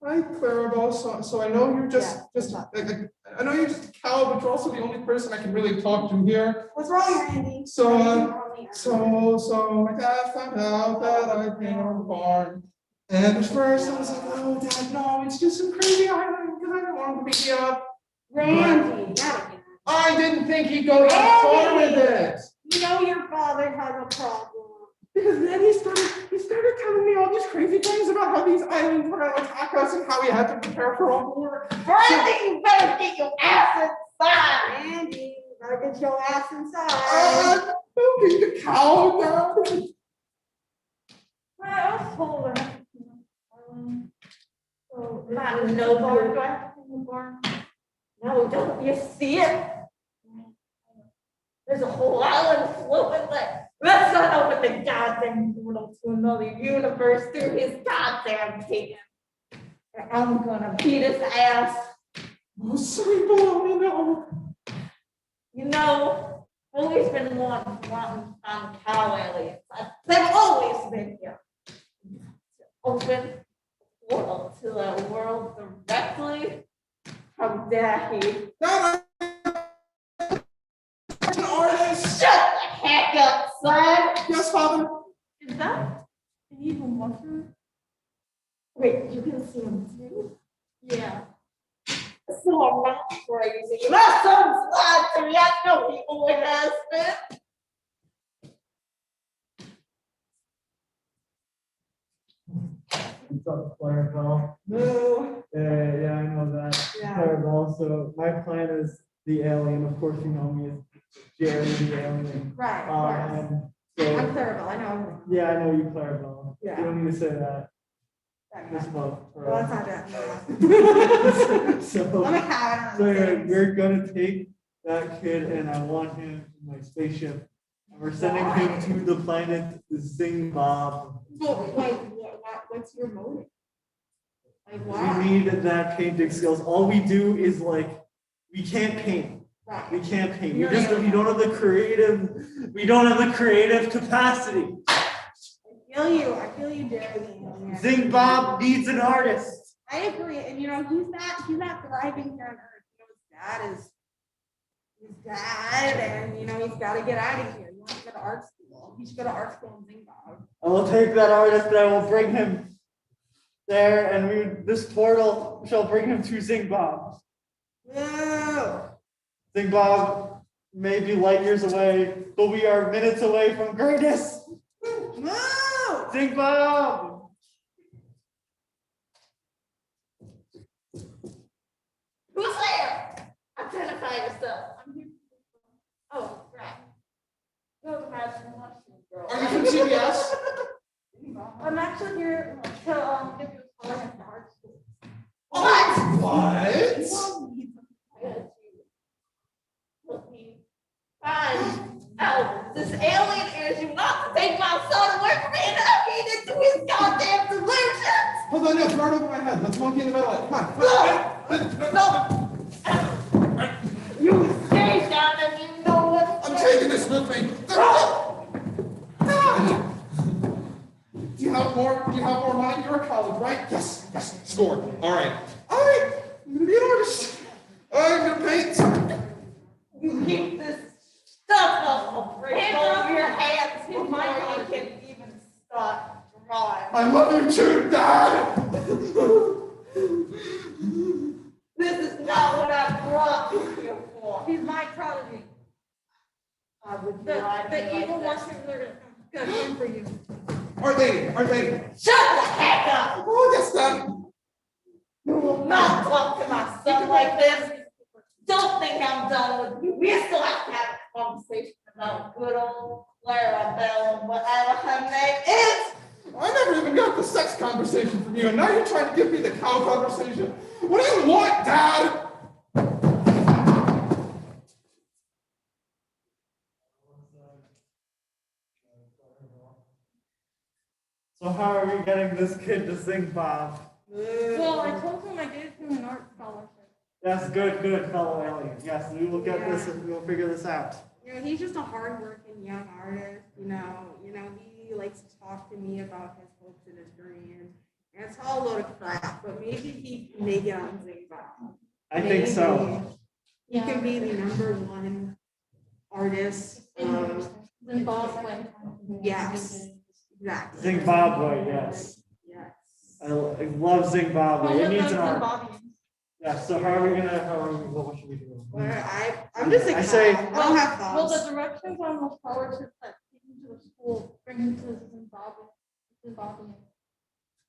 Hi, Clarabelle. So I know you're just I know you're just a cow, but you're also the only person I can really talk to here. What's wrong, Randy? So my dad found out that I came on the barn. And at first I was like, oh, Dad, no, it's just some crazy island because I don't want him to beat me up. Randy, I didn't think he'd go that far with it. you know your father has a problem. Because then he started telling me all these crazy things about how these islands were going to attack us and how we had to prepare for a war. Randy, you better get your ass inside. Randy, you better get your ass inside. Don't be the cow now. I was told I have to clean up the island. So, No barn. do I have to clean the barn? No, don't you see it? There's a whole island floating there. Let's not open the goddamn portal to another universe through his goddamn tail. I'm gonna beat his ass. Oh, sorry, baloney, no. You know, I've always been wanting on cow aliens. They've always been here. To open the portal to that world directly. How dare he? No. An artist. Shut the heck up, son! Yes, Father. Is that an evil mushroom? Wait, you can see him too? Yeah. So I'm not crazy. My son's lied to me. I know he always has been. What's up, Clarabelle? No. Yeah, I know that. Yeah. Clarabelle. So my plan is the alien. Of course, you know me as Jerry the alien. Right. And so, I'm Clarabelle. I know everything. yeah, I know you, Clarabelle. Yeah. You don't need to say that. This Right. month. Well, that's not that. So, I'm a cat. so yeah, we're gonna take that kid, and I want him in my spaceship. And we're sending him to the planet Zingbob. What's your motive? Like, We why? need that painting skills. All we do is we can't paint. Right. We can't paint. We You're just an we don't have the creative. We don't have the creative capacity. I feel you, Jerry. Zingbob needs an artist. I agree, and he's not thriving here on Earth. His dad, and he's got to get out of here. He wants to go to art school. He should go to art school in Zimbabwe. I will take that artist, and I will bring him there, and this portal shall bring him to Zingbob. No. Zingbob may be light years away, but we are minutes away from greatness. No. Zingbob. Who's there? Identify yourself. I'm here. Oh, right. Go imagine watching, girl. Are you from CBS? I'm actually here to give you a call at the art school. What? Fine. Oh, this alien urged you not to take my son away from me and I feed into his goddamn delusions. Hold on, no, throw it over my head. Let's monkey in the middle. Come on. No. You stay down and you know what. I'm taking this with me. Do you have more money? You're a college, right? Yes. Score. All right. I'm gonna be an artist. I'm gonna paint. You keep this stuff up. I'll break all your hands before you can even start drawing. I love you too, Dad. This is not what I brought you here for. He's my prodigy. I would The evil mushrooms are gonna come for you. Art lady. Shut the heck up! Oh, yes, Dad. You will not talk to my son like this. don't think I'm done with you. We still have to have a conversation about good old Clara Bell and whatever her name is. I never even got the sex conversation from you, and now you're trying to give me the cow conversation. What do you want, Dad? So how are we getting this kid to sing, Bob? Well, I told him I gave him an art scholarship. Yes, good, fellow alien. Yes, we will get this and we will figure this out. You know, he's just a hardworking young artist. He likes to talk to me about his hopes and his dreams. And it's all a load of crap, but maybe he can make it on Zimbabwe. I think so. He can be the #1 artist of Zimbabwe. Yes, exactly. Zimbabwe, yes. Yes. I love Zimbabwe. It needs an art. Zimbabweans. Yeah, so what should we do? I'm just I excited. say- I don't have Well, thoughts. the directions on the scholarships that take him to the school, bring him to Zimbabwe.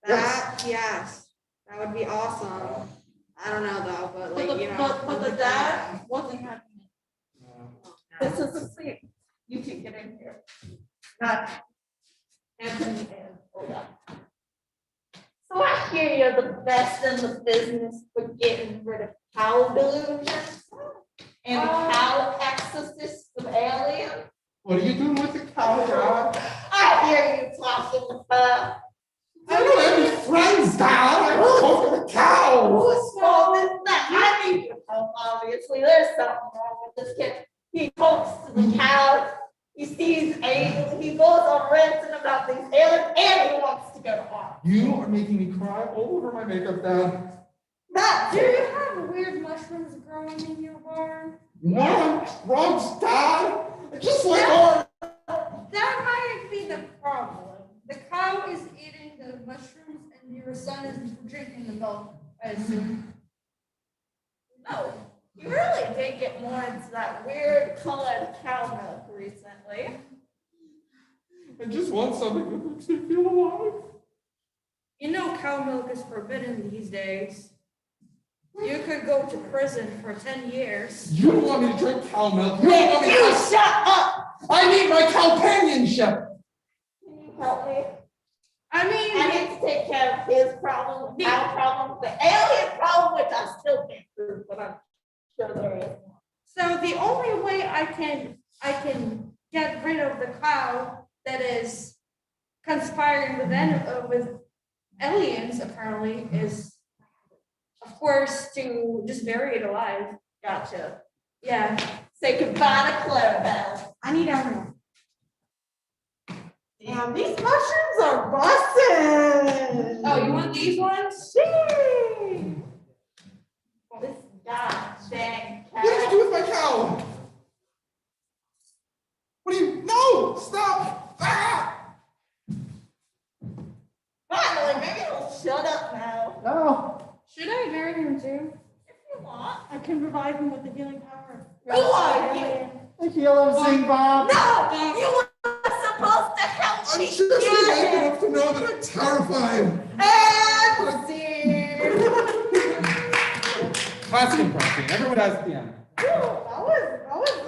Yes, that would be awesome. I don't know though, but But like, the dad wasn't having This is a secret. You can get in here. Not Anthony and Oda. So I hear you're the best in the business for getting rid of cow delusions and cow exorcists of aliens. What are you doing with the cow, Dad? I hear you talking with her. I don't have any friends, Dad. I don't talk to the cow. Whose fault is that? I need your help, obviously. There's something wrong with this kid. He talks to the cows. He sees aliens. He goes on ranting about these aliens, and he wants to go to art. You are making me cry all over my makeup, Dad. That Do you have weird mushrooms growing in your barn? No, drugs, Dad. I just like art. That might be the problem. The cow is eating the mushrooms and your son is drinking the milk, I assume. No, you really did get more into that weird colored cow milk recently. I just want something that makes me feel alive. You know cow milk is forbidden these days. You could go to prison for 10 years. You don't want me to drink cow milk. You don't want me You to. shut up! I need my companionship. Can you help me? I mean, I need to take care of his problem, the cow problem, the alien problem, which I still can't prove, but I'm sure there is. so the only way I can get rid of the cow that is conspiring with aliens apparently is, of course, to just bury it alive. Gotcha. Yeah. Say goodbye to Clarabelle. I need everyone. Damn, these mushrooms are busted. Oh, you want these ones? Gee. This god dang What did you cow. do with my cow? What do you? No! Stop! Ah! Finally, maybe he'll shut up now. No. Should I bury him too? If you want. I can provide him with the healing power. Who are you? I heal him, sing Bob. No! You were supposed to help I'm me. just awake enough to know that I'm terrified. And scene. Classic improv scene. Everyone has at the end. That was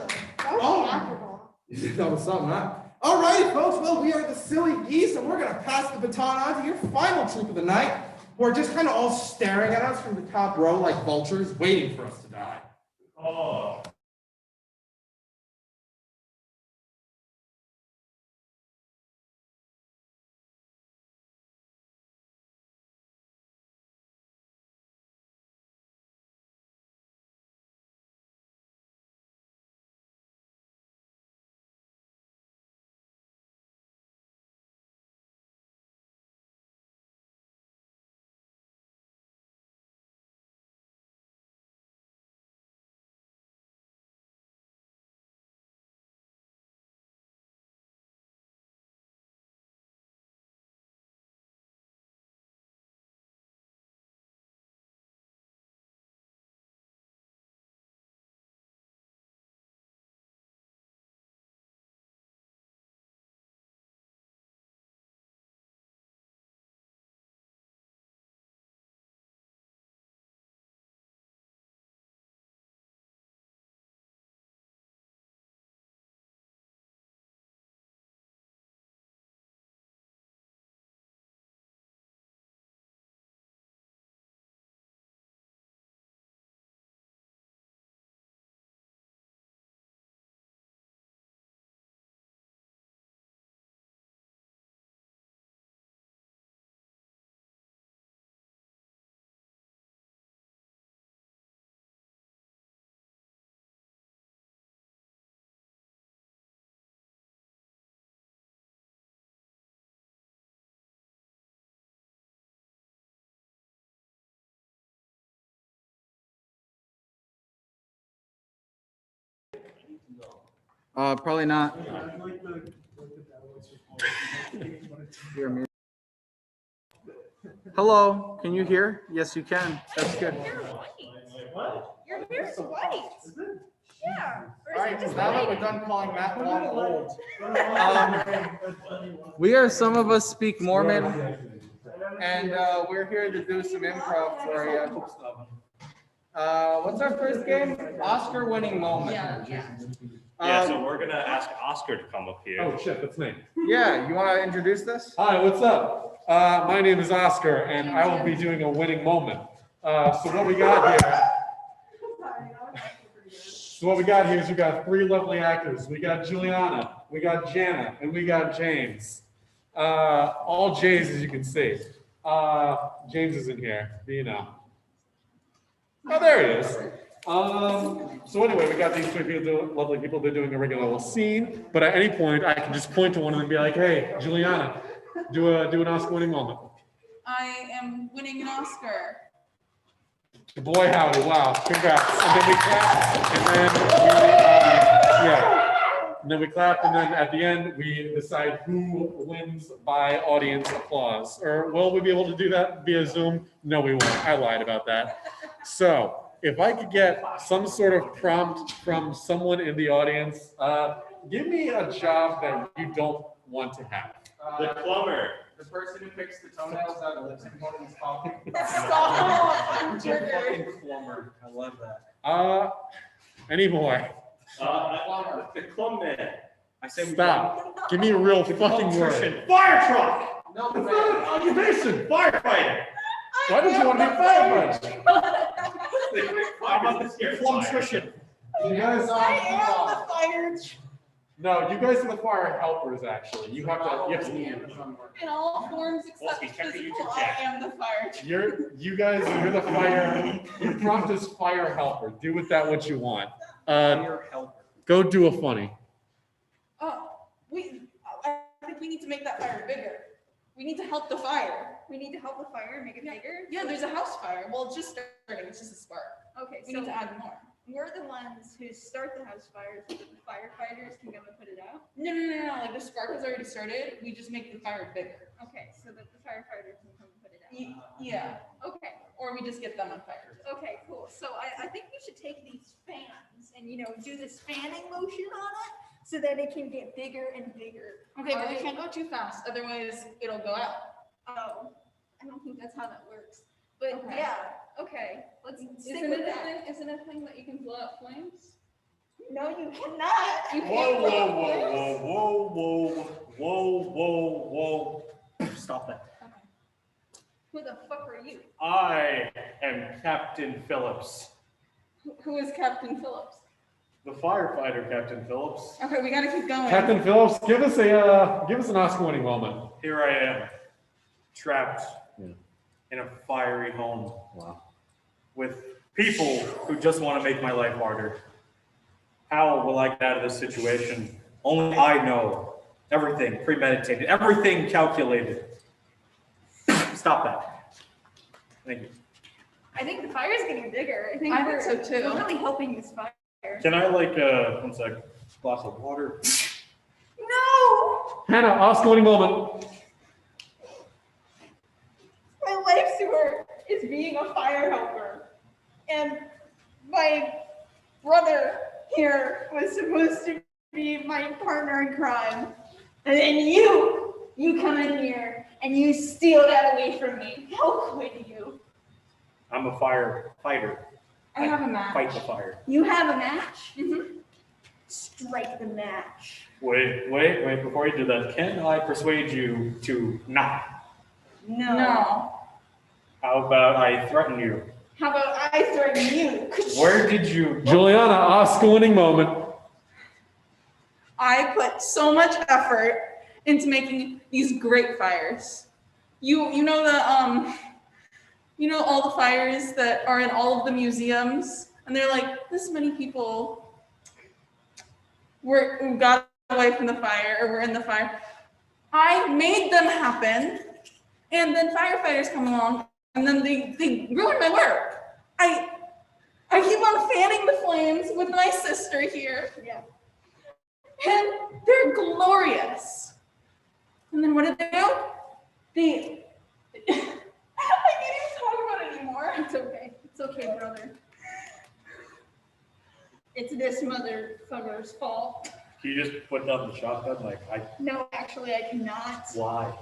Oh. theatrical. That was something, huh? All right, folks. Well, we are the Silly Geese, and we're going to pass the baton on to your final troop of the night, who are just kind of all staring at us from the top row like vultures, waiting for us to die. Oh. Probably not. You're muted. Hello, can you hear? Yes, you can. That's good. Your hair's white. Yeah. All right, now that we're done calling Matt Long old, we are Some of Us Speak Mormon, and we're here to do some improv for you. What's our first game? Oscar winning moment. Yeah, so we're gonna ask Oscar to come up here. Oh shit, that's me. Yeah, you want to introduce this? Hi, what's up? My name is Oscar, and I will be doing a winning moment. So what we got here is we got three lovely actors. We got Juliana, we got Jana, and we got James. All J's, as you can see. James is in here, you know. Oh, there he is. So anyway, we got these three people, lovely people. They're doing a regular little scene, but at any point, I can just point to one of them and be like, "Hey, Juliana, do an Oscar-winning moment." I am winning an Oscar. Boy, howdy! Wow, congrats! And then we clap, and then we clap, and then at the end we decide who wins by audience applause. Or will we be able to do that via Zoom? No, we won't. I lied about that. So, if I could get some sort of prompt from someone in the audience, give me a job that you don't want to have. The plumber. The person who picks the toenails out of the Tim Hortons coffee. Stop! I'm Fucking triggered. plumber. I love that. Any more? The club man. I say we Stop. Give me a real fucking word. Fire truck. No, That's not an occupation. Firefighter. Why did you want to be a firefighter? How about this here? Plumtrician. You guys I am the fire. No, you guys are the fire helpers, actually. You have to, In all forms except Wolfie, check the physical, YouTube I chat. am the fire. you're the fire, your prompt is fire helper. Do with that what you want. Go do a funny. Oh, I think we need to make that fire bigger. We need to help the fire. We need to help the fire and make it bigger. Yeah, there's a house fire. Well, it's just starting. It's just a spark. Okay, We so need to add more. we're the ones who start the house fires, so that the firefighters can go and put it out. No. Like the spark has already started. We just make the fire bigger. Okay, so that the firefighters can come and put it out. Yeah. Okay, Or we just get them on fire. okay, cool. So I think we should take these fans and, do this fanning motion on it so that it can get bigger and bigger. Okay, but we Alright. can't go too fast. Otherwise, it'll go out. Oh, I don't think that's how that works. But Okay. yeah, okay, let's stick Isn't with it, that. isn't it a thing that you can blow out flames? No, you cannot. You Whoa, can't blow whoa, out whoa, flames? whoa. Stop that. Okay. Who the fuck are you? I am Captain Phillips, Who is Captain Phillips? the firefighter, Captain Phillips. Okay, we gotta keep going. Captain Phillips, give us an Oscar-winning moment. Here I am, trapped in a fiery home. Wow. With people who just want to make my life harder. How will I get out of this situation? Only I know. Everything premeditated, everything calculated. Stop that. Thank you. I think the fire's getting bigger. I think I we're, think so too. we're really helping this fire. Can I one sec, glass of water? No! Hannah, Oscar-winning moment. My life's work is being a fire helper. And my brother here was supposed to be my partner in crime. And then you come in here and you steal that away from me. How could you? I'm a firefighter. I have a match. Fight the fire. You have a match? Mm-hmm. Strike the match. Wait, before you do that, can I persuade you to not? No. How about I threaten you? How about I threaten you? Where did you? Juliana, Oscar-winning moment. I put so much effort into making these great fires. You know all the fires that are in all of the museums, and they're like, this many people who got away from the fire or were in the fire. I made them happen, and then firefighters come along, and then they ruin my work. I keep on fanning the flames with my sister here. Yeah. and they're glorious. And then what did they do? They, I can't even talk about it anymore. It's okay. It's okay, brother. It's this motherfucker's fault. Can you just put down the shotgun? No, actually, I cannot. Why?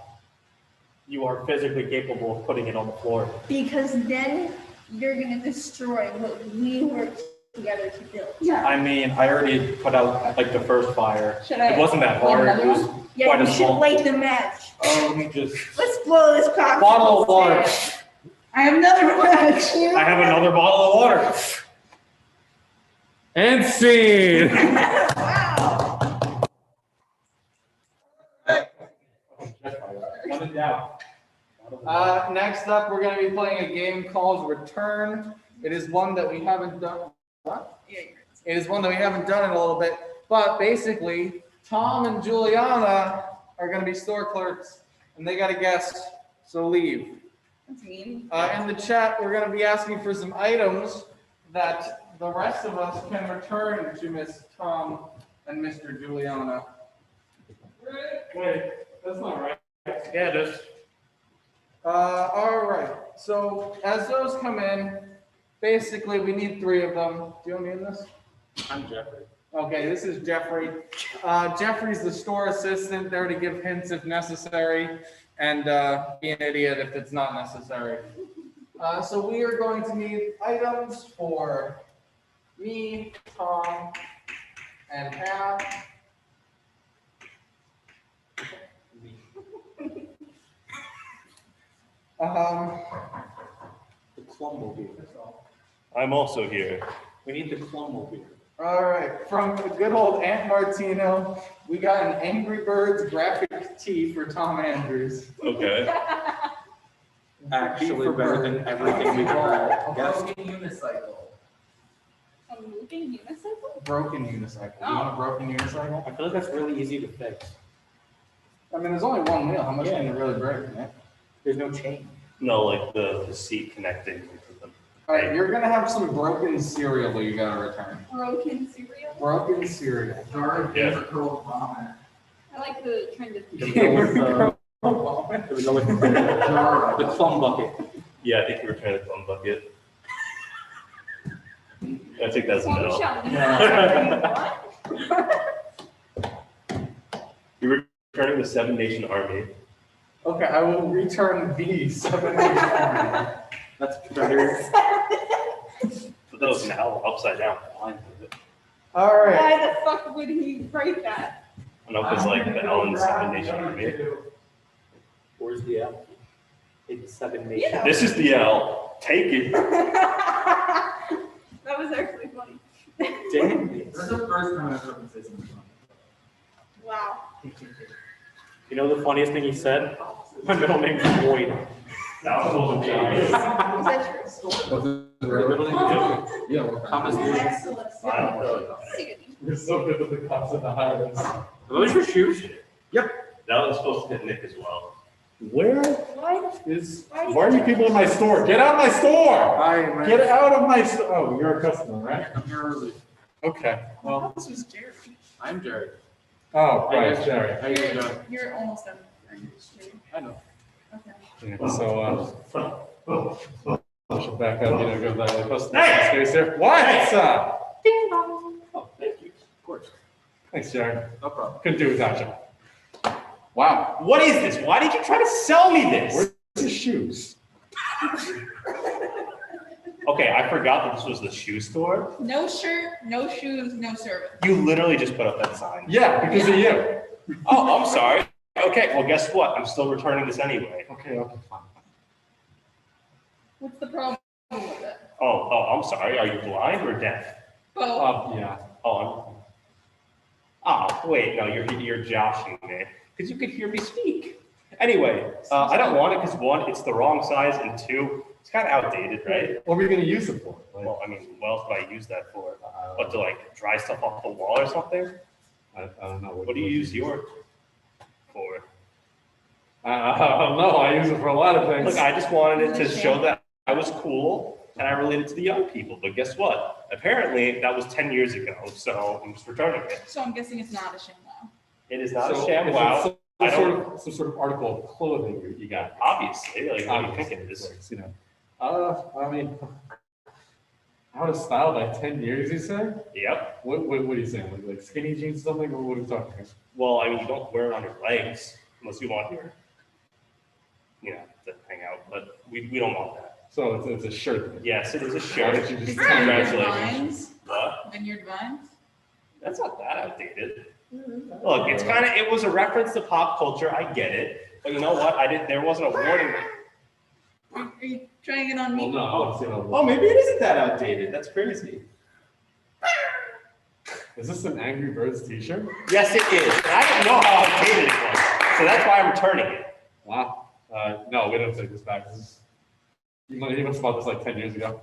You are physically capable of putting it on the floor. Because then you're gonna destroy what we worked together to build. Yeah. I mean, I already put out like the first fire. Should I It wasn't that light hard. another It was one? Yeah, quite you a should small. light the match. Let me just. Let's blow this cock. Bottle of water. I have another match. I have another bottle of water. And scene. Next up, we're going to be playing a game called Return. It is one that we haven't done. What? It is one that we haven't done in a little bit. But basically, Tom and Juliana are going to be store clerks, and they got a guest, so leave. That's mean. In the chat, we're going to be asking for some items that the rest of us can return to Miss Tom and Mr. Juliana. Wait, that's not right. Yeah, it is. All right. So as those come in, basically we need 3 of them. Do you want me in this? I'm Jeffrey. Okay, this is Jeffrey. Jeffrey's the store assistant, there to give hints if necessary, and be an idiot if it's not necessary. So we are going to need items for me, Tom, and Hannah. The Clummobile. I'm also here. We need the Clummobile. All right, from the good old Aunt Martino, we got an Angry Birds graphic tee for Tom Andrews. Okay. Actually better than everything we got. A broken unicycle. A moving unicycle? Broken unicycle. You want a broken unicycle? I feel like that's really easy to fix. I mean, there's only one wheel. How much can you really break, man? There's no chain. No, like the seat connecting to them. All right, you're gonna have some broken cereal that you gotta return. Broken cereal? Broken cereal. Jar of Yeah. Gamer Curl vomit. I like the trend of. The Clum bucket. Yeah, I think you were trying to Clum bucket. I think that's a One no. shot. You're returning the 7 Nation Army. Okay, I will return the 7 Nation. That's better. But that was now upside down. All right. Why the fuck would he write that? I don't know if it's like the L in the 7 Nation Army. Where's the L? It's 7 Nation. Yeah. This is the L. Take it. That was actually funny. Damn it. That's the first time I've ever said something. Wow. You know the funniest thing he said? My middle name is Boyd. That was all the Is that true? Yeah, well, Thomas. I don't know. You're so good with the cups and the Highlands. Are those your shoes? Yep. That was supposed to hit Nick as well. Where What? is? Why Why are you people in my store? Get out of my store! Hi, Get out of my store! Oh, you're a customer, right? I'm here early. Okay. Well, This was Jerry. I'm Jerry. oh, Hi, right, guys. Jerry. How you doing? You're almost done. I know. Okay. Yeah, so, I should back up, you know, go that way. Plus, space here. What? Ding dong. Oh, thank you. Of course. Thanks, Jerry. No problem. Couldn't do without you. Wow. What is this? Why did you try to sell me this? Where's the shoes? Okay, I forgot that this was the shoe store. No shirt, no shoes, no service. You literally just put up that sign. Yeah, because of you. Oh, I'm sorry. Okay, well, guess what? I'm still returning this anyway. Okay, fine. What's the problem with it? Oh, I'm sorry. Are you blind or deaf? Both. Yeah. Oh, wait, no, you're joshing me because you could hear me speak. Anyway, I don't want it because 1, it's the wrong size, and 2, it's kind of outdated, right? What are we gonna use it for? Like, Well, I mean, what else would I use that for? But to like dry stuff off the wall or something? I don't know. What do you use yours for? I don't know. I use it for a lot of things. Look, I just wanted it to show that I was cool and I relate it to the young people. But guess what? Apparently, that was 10 years ago, so I'm just returning it. So I'm guessing it's not a ShamWow. It is not So a sham is it wow. some sort of article of clothing you got. Obviously, like what do you think it is? You know, I mean, out of style by 10 years, you said? Yep. What are you saying? Like skinny jeans, or something, or what are you talking about? Well, I mean, you don't wear it on your legs unless you want your, to hang out. But we don't want that. So it's a shirt. Yes, it is a shirt. Why did you just Congratulations. What? Vineyard Vines? That's not that outdated. Look, it was a reference to pop culture. I get it. But you know what? There wasn't a warning. Are you trying it on me? Well, no. Oh, maybe it isn't that outdated. That's crazy. Is this an Angry Birds t-shirt? Yes, it is. And I didn't know how outdated it was. So that's why I'm returning it. Wow. No, we don't take this back. You must have bought this like 10 years ago.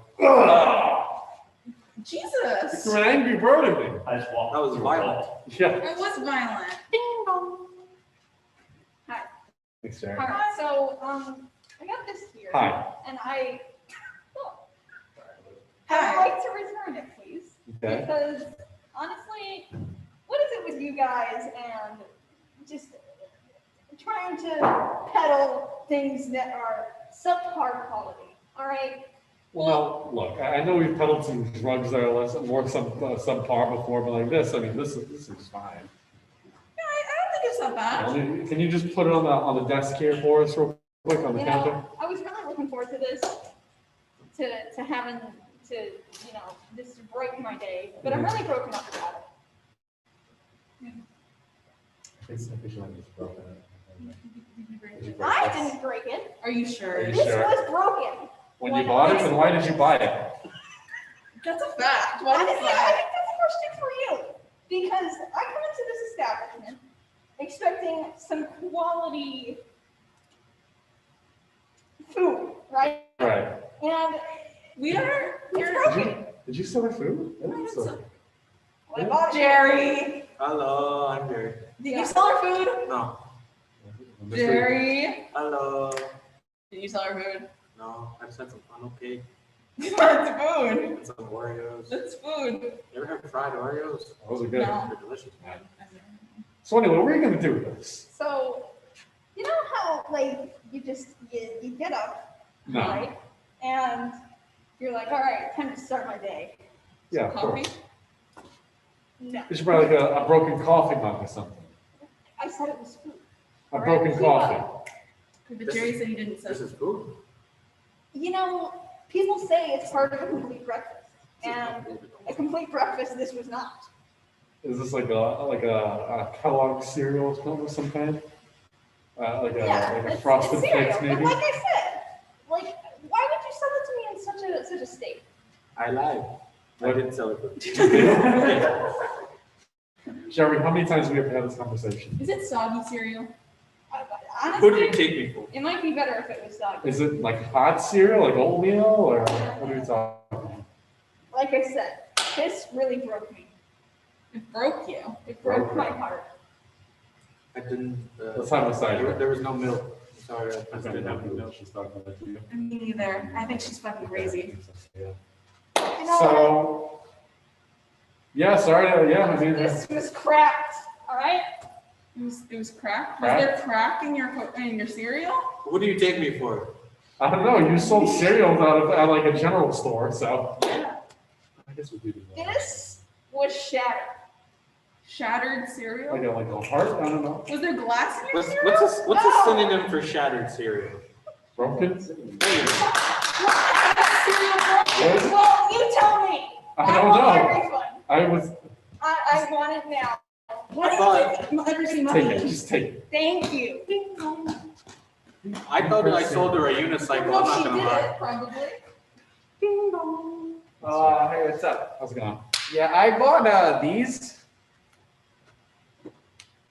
Jesus. You're an Angry Bird of me. I just walked. That was violent. Yeah. It was violent. Ding dong. Hi. Thanks, Jerry. All right, so I got this here. Hi. And I Hi. would like to return it, please. Okay. Because honestly, what is it with you guys and just trying to peddle things that are subpar quality? All right. Well, now, look, I know we've peddled some drugs that are more subpar before, but like this, I mean, this is fine. Yeah, I don't think it's that bad. Can you just put it on the desk here for us real quick on the counter? I was really looking forward to this, to having to, this to break my day, but I'm really broken up about it. I think she might have just broken it. I didn't break it. Are you sure? Are you This sure? was broken. When you bought it, then why did you buy it? That's a fact. Why Honestly, is I that? think that's a question for you. Because I come into this establishment expecting some quality food, right? Right. And We're broken. Did you sell her food? I didn't sell her. What about Jerry. Hello, I'm Jerry. Did you sell our food? No. Jerry. Hello. Did you sell our food? No, I just had some funnel cake. That's food. And some Oreos. That's food. You ever had fried Oreos? Those are good. No. They're delicious, man. So anyway, what are you gonna do with this? So, you know how you get up, No. right? And you're like, all right, time to start my day. Yeah, of Coffee? course. No, You should buy like a broken coffee mug or something. I said it was food. A All right, broken keep coffee. up. But Jerry said he didn't sell. This is food. People say it's part of a complete breakfast, and a complete breakfast this was not. Is this like a Kellogg cereal of some kind? Like a it's frosted cereal, flakes maybe? But like I said, why would you sell it to me in such a state? I lied. I didn't sell it. Jerry, how many times have we have to have this conversation? Is it soggy cereal? Honestly, Who do you take me for? it might be better if it was soggy. Is it like hot cereal, like oatmeal, or what are we talking? Like I said, this really broke me. It broke you. It broke my heart. I didn't. Let's have a cider. There was no milk. Sorry, I I didn't have any milk. She's talking about you. Me neither. I think she's fucking crazy. Yeah. You know, So, yeah, sorry, yeah, I mean, this was cracked. All right. It was crack. Crack? Was there crack in your cereal? Who do you take me for? I don't know, you sold cereals at like a general store, so. Yeah. I guess we do that. This was shattered. Shattered cereal? Like a heart, I don't know. Was there glass in your cereal? What's a synonym for shattered cereal? Broken? Cereal broken. Well, you tell me. I don't want my know. refund. I want it now. Everything Take it, just take it. Thank you. I thought I sold her a unicycle. I'm Well, not she gonna did lie. it, probably. Hey, what's up? How's it going? Yeah, I bought these.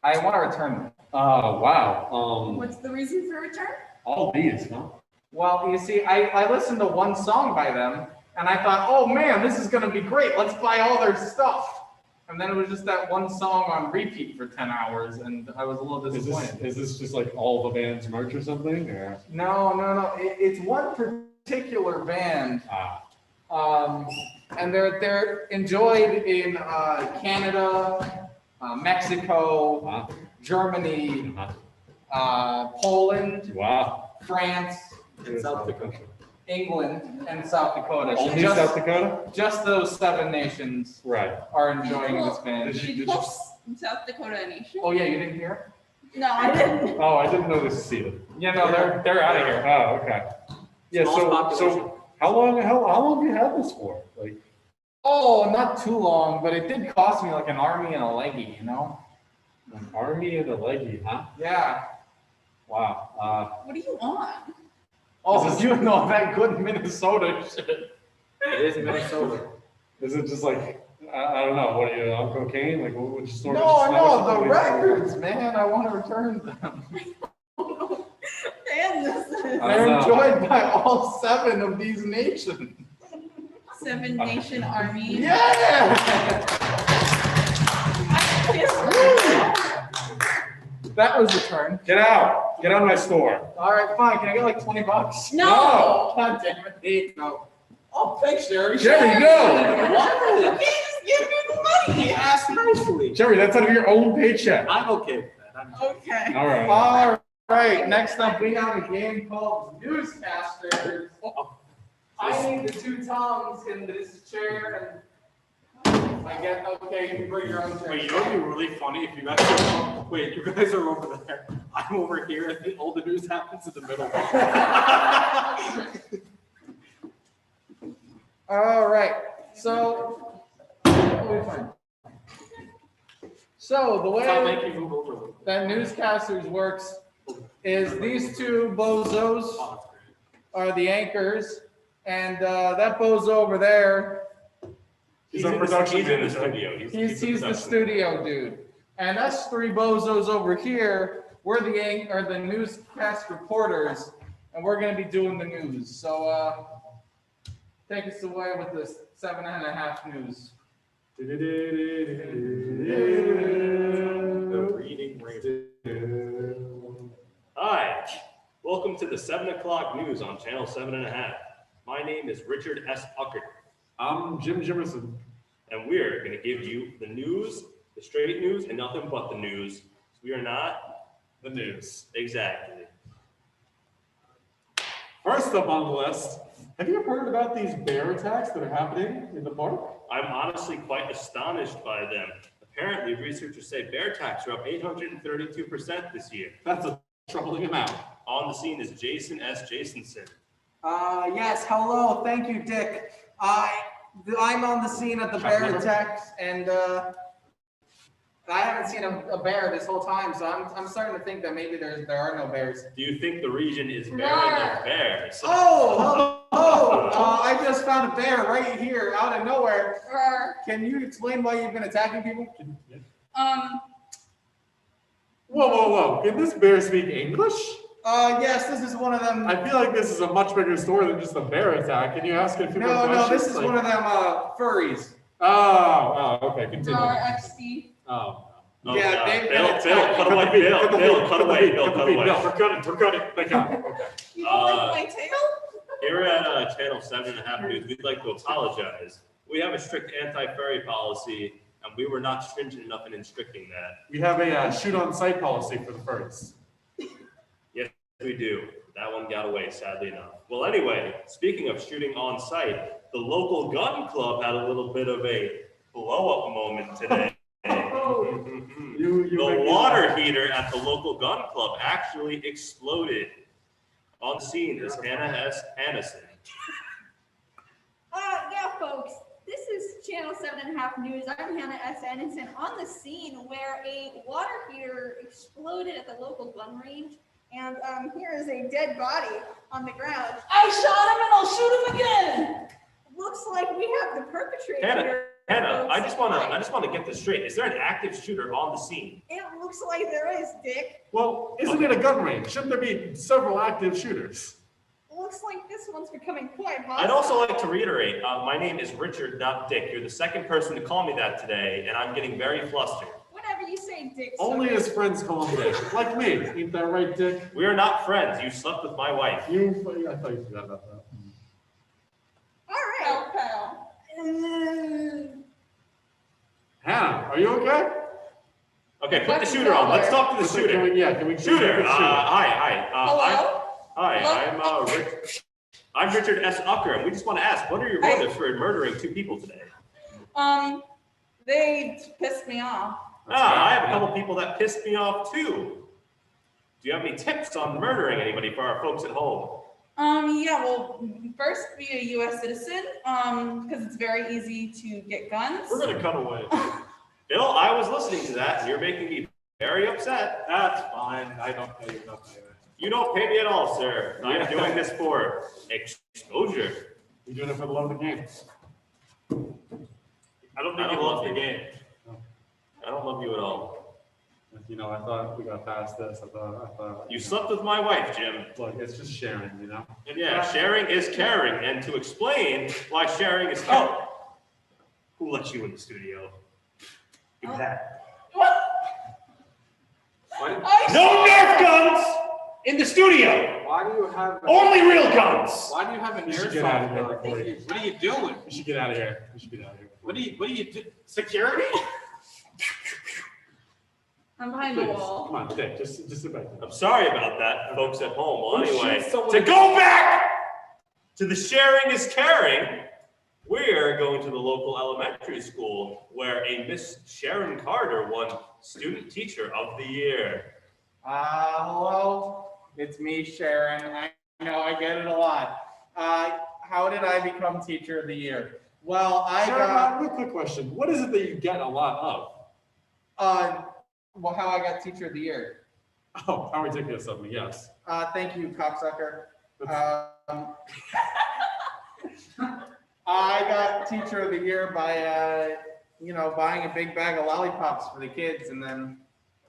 I want to return them. Wow. What's the reason for return? All these, huh? Well, you see, I listened to one song by them, and I thought, oh man, this is gonna be great. Let's buy all their stuff. And then it was just that one song on repeat for 10 hours, and I was a little disappointed. Is this just like all the band's merch or something? Or? No. It's one particular band. And they're enjoyed in Canada, Mexico, Germany, Poland, France, South Dakota. England, and South Dakota. So Only South Dakota? Just those 7 nations are enjoying this band. South Dakota a nation? Oh yeah, you didn't hear? No, I didn't. Oh, I didn't know this is either. Yeah, no, they're out of here. Oh, okay. Yeah, so how long have you had this for? Like, oh, not too long, but it did cost me like an army and a leggy, you know? An army and a leggy, huh? Yeah. Wow. What are you on? Oh, you know that good Minnesota shit. It is Minnesota. Is it just like, I don't know, what are you, on cocaine? Like, what would you sort of? No, the records, man, I want to return them. And this is They're enjoyed by all 7 of these nations. 7 Nation Army. Yeah! That was the turn. Get out of my store. All right, fine. Can I get like $20? No. God damn it. No. Oh, thanks, Jerry. Jerry, no. What? You can't just give me the money. Ask nicely. Jerry, that's out of your own paycheck. I'm okay with that. Okay. All right. All right. Next up, we have a game called Newscasters. I need the 2 Toms in this chair, and I get okay. You can bring your own chair. Wait, you know what'd be really funny if you guys are wait, you guys are over there. I'm over here, and all the news happens in the middle. All right. So, the way I'll make you move over a little. that Newscasters works is these 2 bozos are the anchors, and that bozo over there, He's a production He's in the manager. studio. he's the studio dude. And us 3 bozos over here, we're the newscast reporters, and we're gonna be doing the news. So take us away with this 7.5 news. The reading rating. Hi, welcome to the 7 o'clock news on channel 7.5. My name is Richard S. Uckert. I'm Jim Jimerson. And we're going to give you the news, the straight news, and nothing but the news. We are not the news. Exactly. First up on the list, have you heard about these bear attacks that are happening in the park? I'm honestly quite astonished by them. Apparently, researchers say bear attacks are up 832% this year. That's a troubling amount. On the scene is Jason S. Jasonson. Yes, hello, thank you, Dick. I'm on the scene at the bear attacks, and I haven't seen a bear this whole time, so I'm starting to think that maybe there are no bears. Do you think the region is barren of bears? Oh, I just found a bear right here out of nowhere. Can you explain why you've been attacking people? Whoa. Can this bear speak English? Yes, this is one of them. I feel like this is a much bigger story than just a bear attack. Can you ask it a few more questions? No, this is one of them furries. Oh, okay, continue. RXD. Oh. Yeah, they've Bill, been cut away, Bill, cut away. We're cutting. Thank God. Okay. You don't like my tail? Here at Channel 7.5 News, we'd like to apologize. We have a strict anti-furry policy, and we were not stringent enough in restricting that. We have a shoot-on-sight policy for the furries. Yes, we do. That one got away, sadly enough. Well, anyway, speaking of shooting on site, the local gun club had a little bit of a blow-up moment today. The water heater at the local gun club actually exploded. On scene is Hannah S. Hannison. Yeah, folks. This is Channel 7.5 News. I'm Hannah S. Hannison on the scene where a water heater exploded at the local gun range. And here is a dead body on the ground. I shot him and I'll shoot him again. Looks like we have the perpetrator. Hannah, I just want to get this straight. Is there an active shooter on the scene? It looks like there is, Dick. Well, isn't it a gun range? Shouldn't there be several active shooters? Looks like this one's becoming quite hostile. I'd also like to reiterate, my name is Richard, not Dick. You're the second person to call me that today, and I'm getting very flustered. Whatever you say, Dick. Only his friends call him Dick, like me. Ain't that right, Dick? We are not friends. You slept with my wife. I thought you forgot about that. All right. Hannah, are you okay? Okay, put the shooter on. Let's talk to the shooter. Can we Shooter, hi. Hello? I'm Richard S. Ucker, and we just want to ask, what are your motives for murdering 2 people today? They pissed me off. I have a couple people that pissed me off too. Do you have any tips on murdering anybody for our folks at home? Yeah, well, first be a U.S. citizen, because it's very easy to get guns. We're gonna cut away. Bill, I was listening to that, and you're making me very upset. That's fine. I don't pay you nothing. You don't pay me at all, sir. I'm doing this for exposure. You're doing it for the love of the game. I don't think you love the game. I don't love you at all. You know, I thought we got past this. I thought. You slept with my wife, Jim. Look, it's just sharing, you know? Yeah, sharing is caring. And to explain why sharing is caring. Who let you in the studio? Give me that. What? No Nerf guns in the studio. Why do you have only real guns? Why do you have an You should get out of here. What are you doing? You should get out of here. What do you do? Security? I'm behind the Please, wall. come on, Dick, just sit back. I'm sorry about that, folks at home. Well, anyway, someone- to go back to the sharing is caring, we're going to the local elementary school where a Miss Sharon Carter won Student Teacher of the Year. Hello, it's me, Sharon. I know I get it a lot. How did I become Teacher of the Year? Well, Sharon, real quick question. What is it that you get a lot of? Well, how I got Teacher of the Year. Oh, how ridiculous of me, yes. Thank you, cocksucker. I got Teacher of the Year by, buying a big bag of lollipops for the kids and then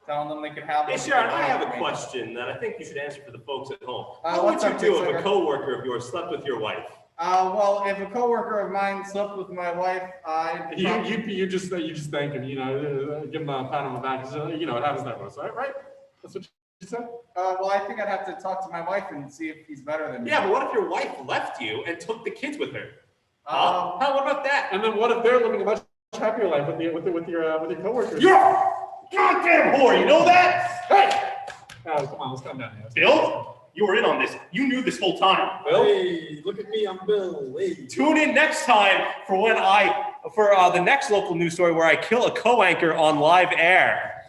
telling them they could have them. Hey, Sharon, I have a question that I think you should answer for the folks at home. What what's would you up, do if Dick a coworker of yours slept with your wife? Well, if a coworker of mine slept with my wife, You just thank him, give him a pat on the back. It happens that way, right? That's what you said? Well, I think I'd have to talk to my wife and see if he's better than me. Yeah, but what if your wife left you and took the kids with her? What about that? And then what if they're living a much happier life with your coworkers? You're a goddamn whore, you know that? Hey! Oh, come on, let's calm down here. Bill, you were in on this. You knew this whole time. Bill? Hey, look at me, I'm Bill. Hey. Tune in next time for the next local news story where I kill a co-anchor on live air.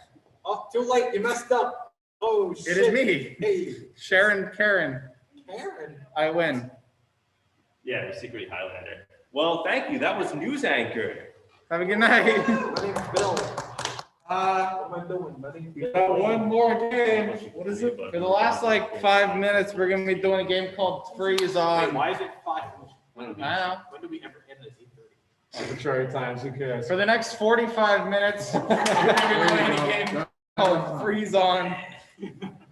Oh, too late, you messed up. Oh, shit. It is me. Hey. Sharon Karen. Karen. I win. Yeah, you're secretly Highlander. Well, thank you. That was News Anchor. Have a good night. My name's Bill. What am I doing, buddy? We got one more game. What is it? For the last 5 minutes, we're gonna be doing a game called Freeze On. Wait, why is it 5? I don't know. When do we ever end at 8:30? Arbitrary times, who cares? For the next 45 minutes, we're gonna be playing a game called Freeze On.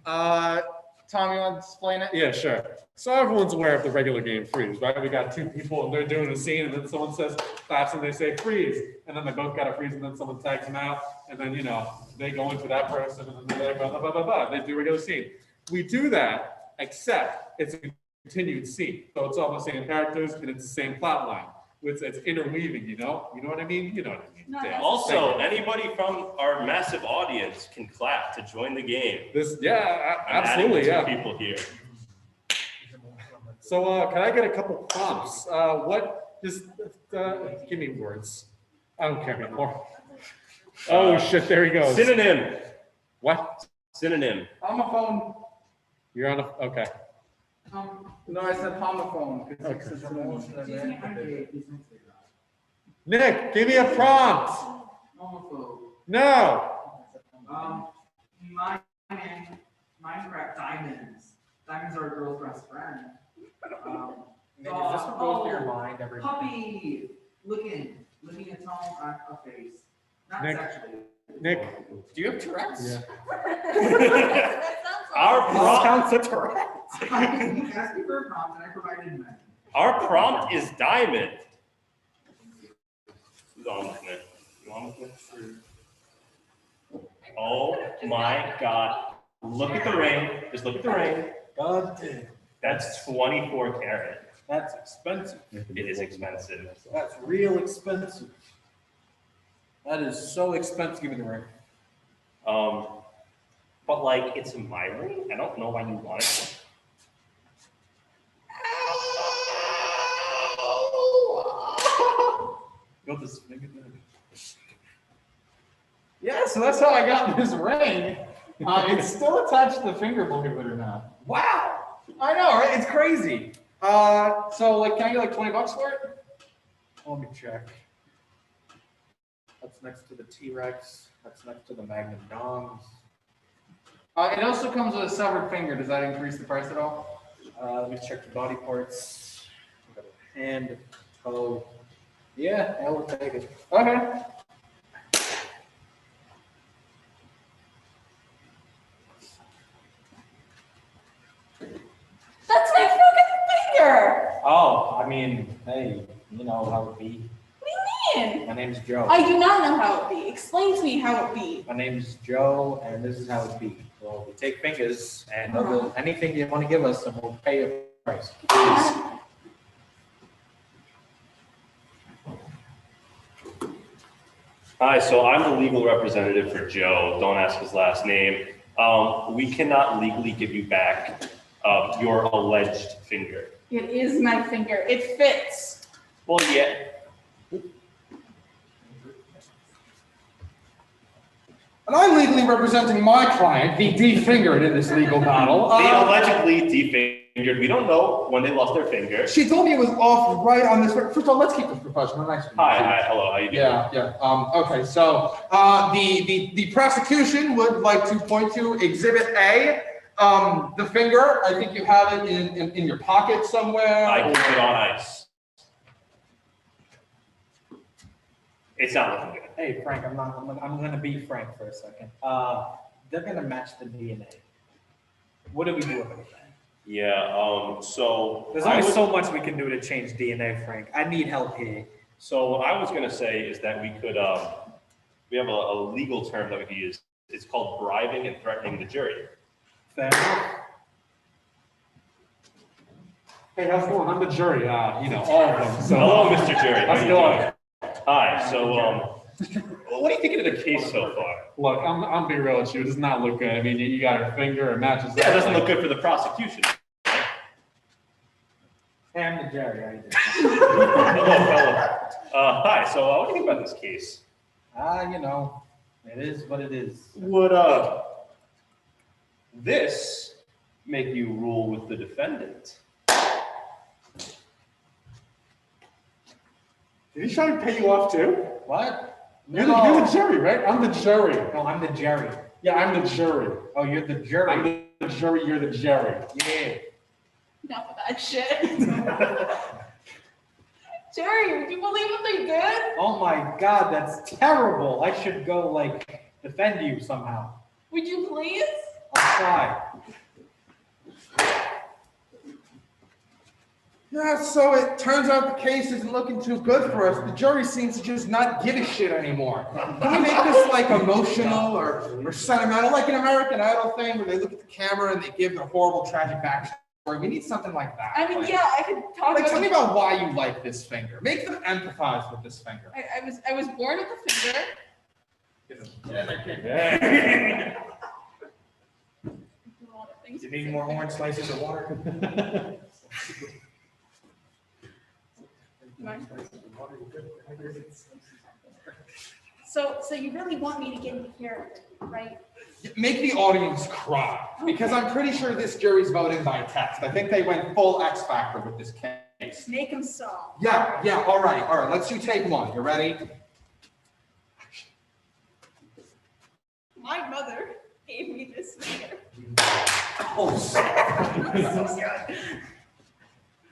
Tom, you want to explain it? Yeah, sure. So everyone's aware of the regular game Freeze, right? We got 2 people and they're doing a scene and then someone says, claps and they say freeze. And then they both got to freeze and then someone tags them out. And then, they go into that person and then they're like, blah, blah, blah, blah. They do a regular scene. We do that, except it's a continued scene. So it's all the same characters and it's the same plot line. It's interweaving, you know? You know what I mean? You know what I mean. No, Yeah. Also, anybody from our massive audience can clap to join the game. Absolutely, I'm yeah. adding 2 people here. So can I get a couple prompts? Give me words. I don't care anymore. Oh shit, there he goes. Synonym. What? Synonym. Homophone. You're on okay. No, I said homophone. Nick, give me a prompt. Homophobe. No. Minecraft diamonds. Diamonds are a girl's best friend. Nick, is this what goes through your mind every Puppy licking a tongue on a face. Not Nick. sexually. Nick. Do you have Tourette's? Yeah. Our prompt. Counts a Tourette. You asked me for a prompt and I provided many. Our prompt is diamond. Who's on with me? You on with me? Oh my God. Look at the ring. Just look at the ring. God damn. That's 24 karat. That's expensive. It is expensive. That's real expensive. That is so expensive. Give me the ring. But like, it's my ring. I don't know why you want it. Go this finger. Yeah, so that's how I got this ring. It's still attached to the finger, believe it or not. Wow. I know, right? It's crazy. So like, can I get like $20 for it? Let me check. That's next to the T-Rex. That's next to the Magnum Dongs. It also comes with a severed finger. Does that increase the price at all? Let me check the body parts. Got a hand, toe. Yeah, I will take it. Okay. That's my fucking finger. Oh, I mean, hey, you know how it be. What do you mean? My name's Joe. I do not know how it be. Explain to me how it be. My name's Joe, and this is how it be. Well, we take fingers, and anything you want to give us, and we'll pay a price. Please. Hi, so I'm the legal representative for Joe. Don't ask his last name. We cannot legally give you back your alleged finger. It is my finger. It fits. Well, yeah. And I'm legally representing my client, the defingered in this legal battle. They allegedly defingered. We don't know when they lost their finger. She told me it was off right on this. First of all, let's keep this professional. Nice to meet you. Hi, hello, how you doing? Yeah. Okay, so the prosecution would like to point to Exhibit A, the finger. I think you have it in your pocket somewhere. I keep it on ice. It's not looking good. Hey, Frank, I'm gonna be frank for a second. They're gonna match the DNA. What do we do about that? Yeah, so There's only so much we can do to change DNA, Frank. I need help here. So what I was gonna say is that we could, we have a legal term that we could use. It's called bribing and threatening the jury. Fair enough. Hey, how's it going? I'm the jury, you know, all of them. So, hello, Mr. Jury. How's it going? Hi, so, what are you thinking of the case so far? Look, I'm being real with you. It does not look good. I mean, you got her finger, it matches. Yeah, it doesn't look good for the prosecution. Hey, I'm the jury. How you doing? Hello. Hi, so what do you think about this case? You know, it is what it is. Would, this make you rule with the defendant? Did he try to pay you off too? What? You're the jury, right? I'm the jury. No, I'm the jury. Yeah, I'm the jury. Oh, you're the jury. I'm the jury, you're the jury. Yeah. Enough of that shit. Jerry, do you believe what they did? Oh my God, that's terrible. I should go like defend you somehow. Would you please? I'll try. Yeah, so it turns out the case isn't looking too good for us. The jury seems to just not give a shit anymore. Can we make this like emotional or sentimental, like an American Idol thing where they look at the camera and they give their horrible, tragic backstory? We need something like that. I mean, like, yeah, I could talk Like, about. tell me about why you like this finger. Make them empathize with this finger. I was born with a finger. You need more orange slices of water? So you really want me to get into character, right? Make the audience cry, because I'm pretty sure this jury's voting by text. I think they went full X Factor with this case. Make them sob. Yeah, all right. Let's do take one. You ready? My mother gave me this finger. Oh,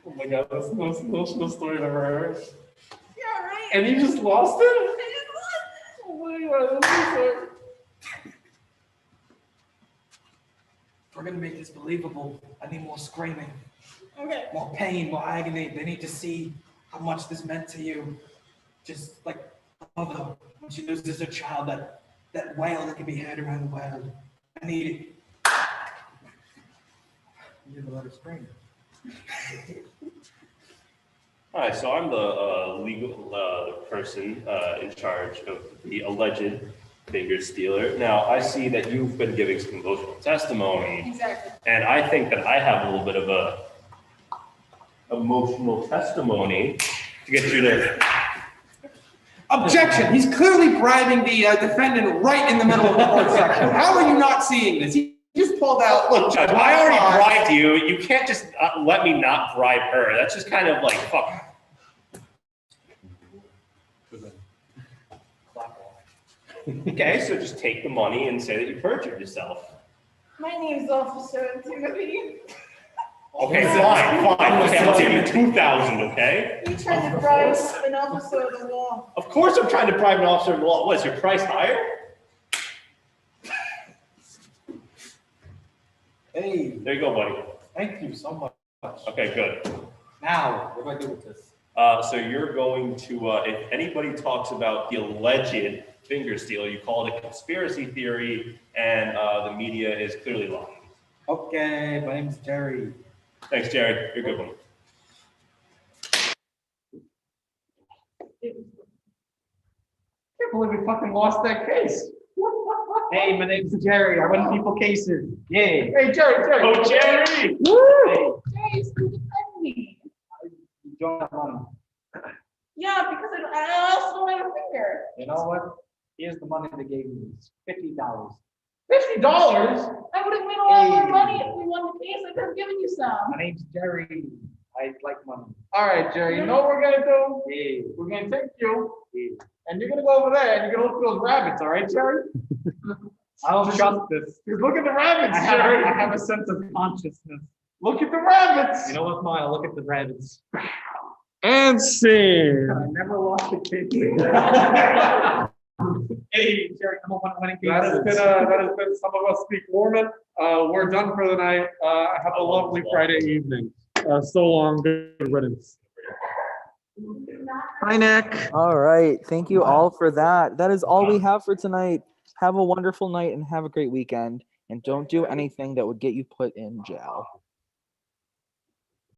Oh my God, that's the most emotional story I've ever heard. Yeah, right. And you just lost it? I just lost Oh my God, that's so sad. If we're gonna make this believable, I need more screaming, it. Okay. more pain, more agony. They need to see how much this meant to you. Just like a mother, when she loses a child, that wail that can be heard around the world. I need it. I need to let her scream. Hi, so I'm the legal person in charge of the alleged finger stealer. Now, I see that you've been giving some emotional testimony, Exactly. and I think that I have a little bit of a emotional testimony to get you to. Objection! He's clearly bribing the defendant right in the middle of the court section. How are you not seeing this? He just pulled out. Look, Judge, I already bribed you. You can't just let me not bribe her. That's just kind of like, fuck. Okay, so just take the money and say that you perjured yourself. My name's Officer Timothy. Okay, fine. Okay, I'll give you 2,000, okay? You tried to bribe an officer of the law. Of course I'm trying to bribe an officer of the law. What, is your price higher? Hey, There you go, buddy. thank you so much. Okay, good. Now, what do I do with this? So you're going to, if anybody talks about the alleged finger steal, you call it a conspiracy theory, and the media is clearly lying. Okay, my name's Jerry. Thanks, Jared. You're a good one. Can't believe we fucking lost that case. Hey, my name's Jerry. I win people cases. Yay. Hey, Jerry. Oh, Jerry! Woo! Jerry, you defend me. You don't have money. Yeah, because I also don't have a finger. You know what? Here's the money they gave me. It's $50. $50? I would have made a lot more money if we won the case. I could have given you some. My name's Jerry. I like money. All right, Jerry. You know what we're gonna do? Yeah. We're gonna take you, and you're gonna go over there, and you're gonna look for those rabbits. All right, Jerry? I don't trust this. Look at the rabbits, Jerry. I have a sense of consciousness. Look at the rabbits. You know what, Maya? Look at the rabbits. And scene. I never lost a case. Hey, Jerry, come on, winning cases. That has been some of us speak Mormon. We're done for the night. Have a lovely Friday evening. So long, good riddance. Hi, Nick. All right. Thank you all for that. That is all we have for tonight. Have a wonderful night and have a great weekend. And don't do anything that would get you put in jail.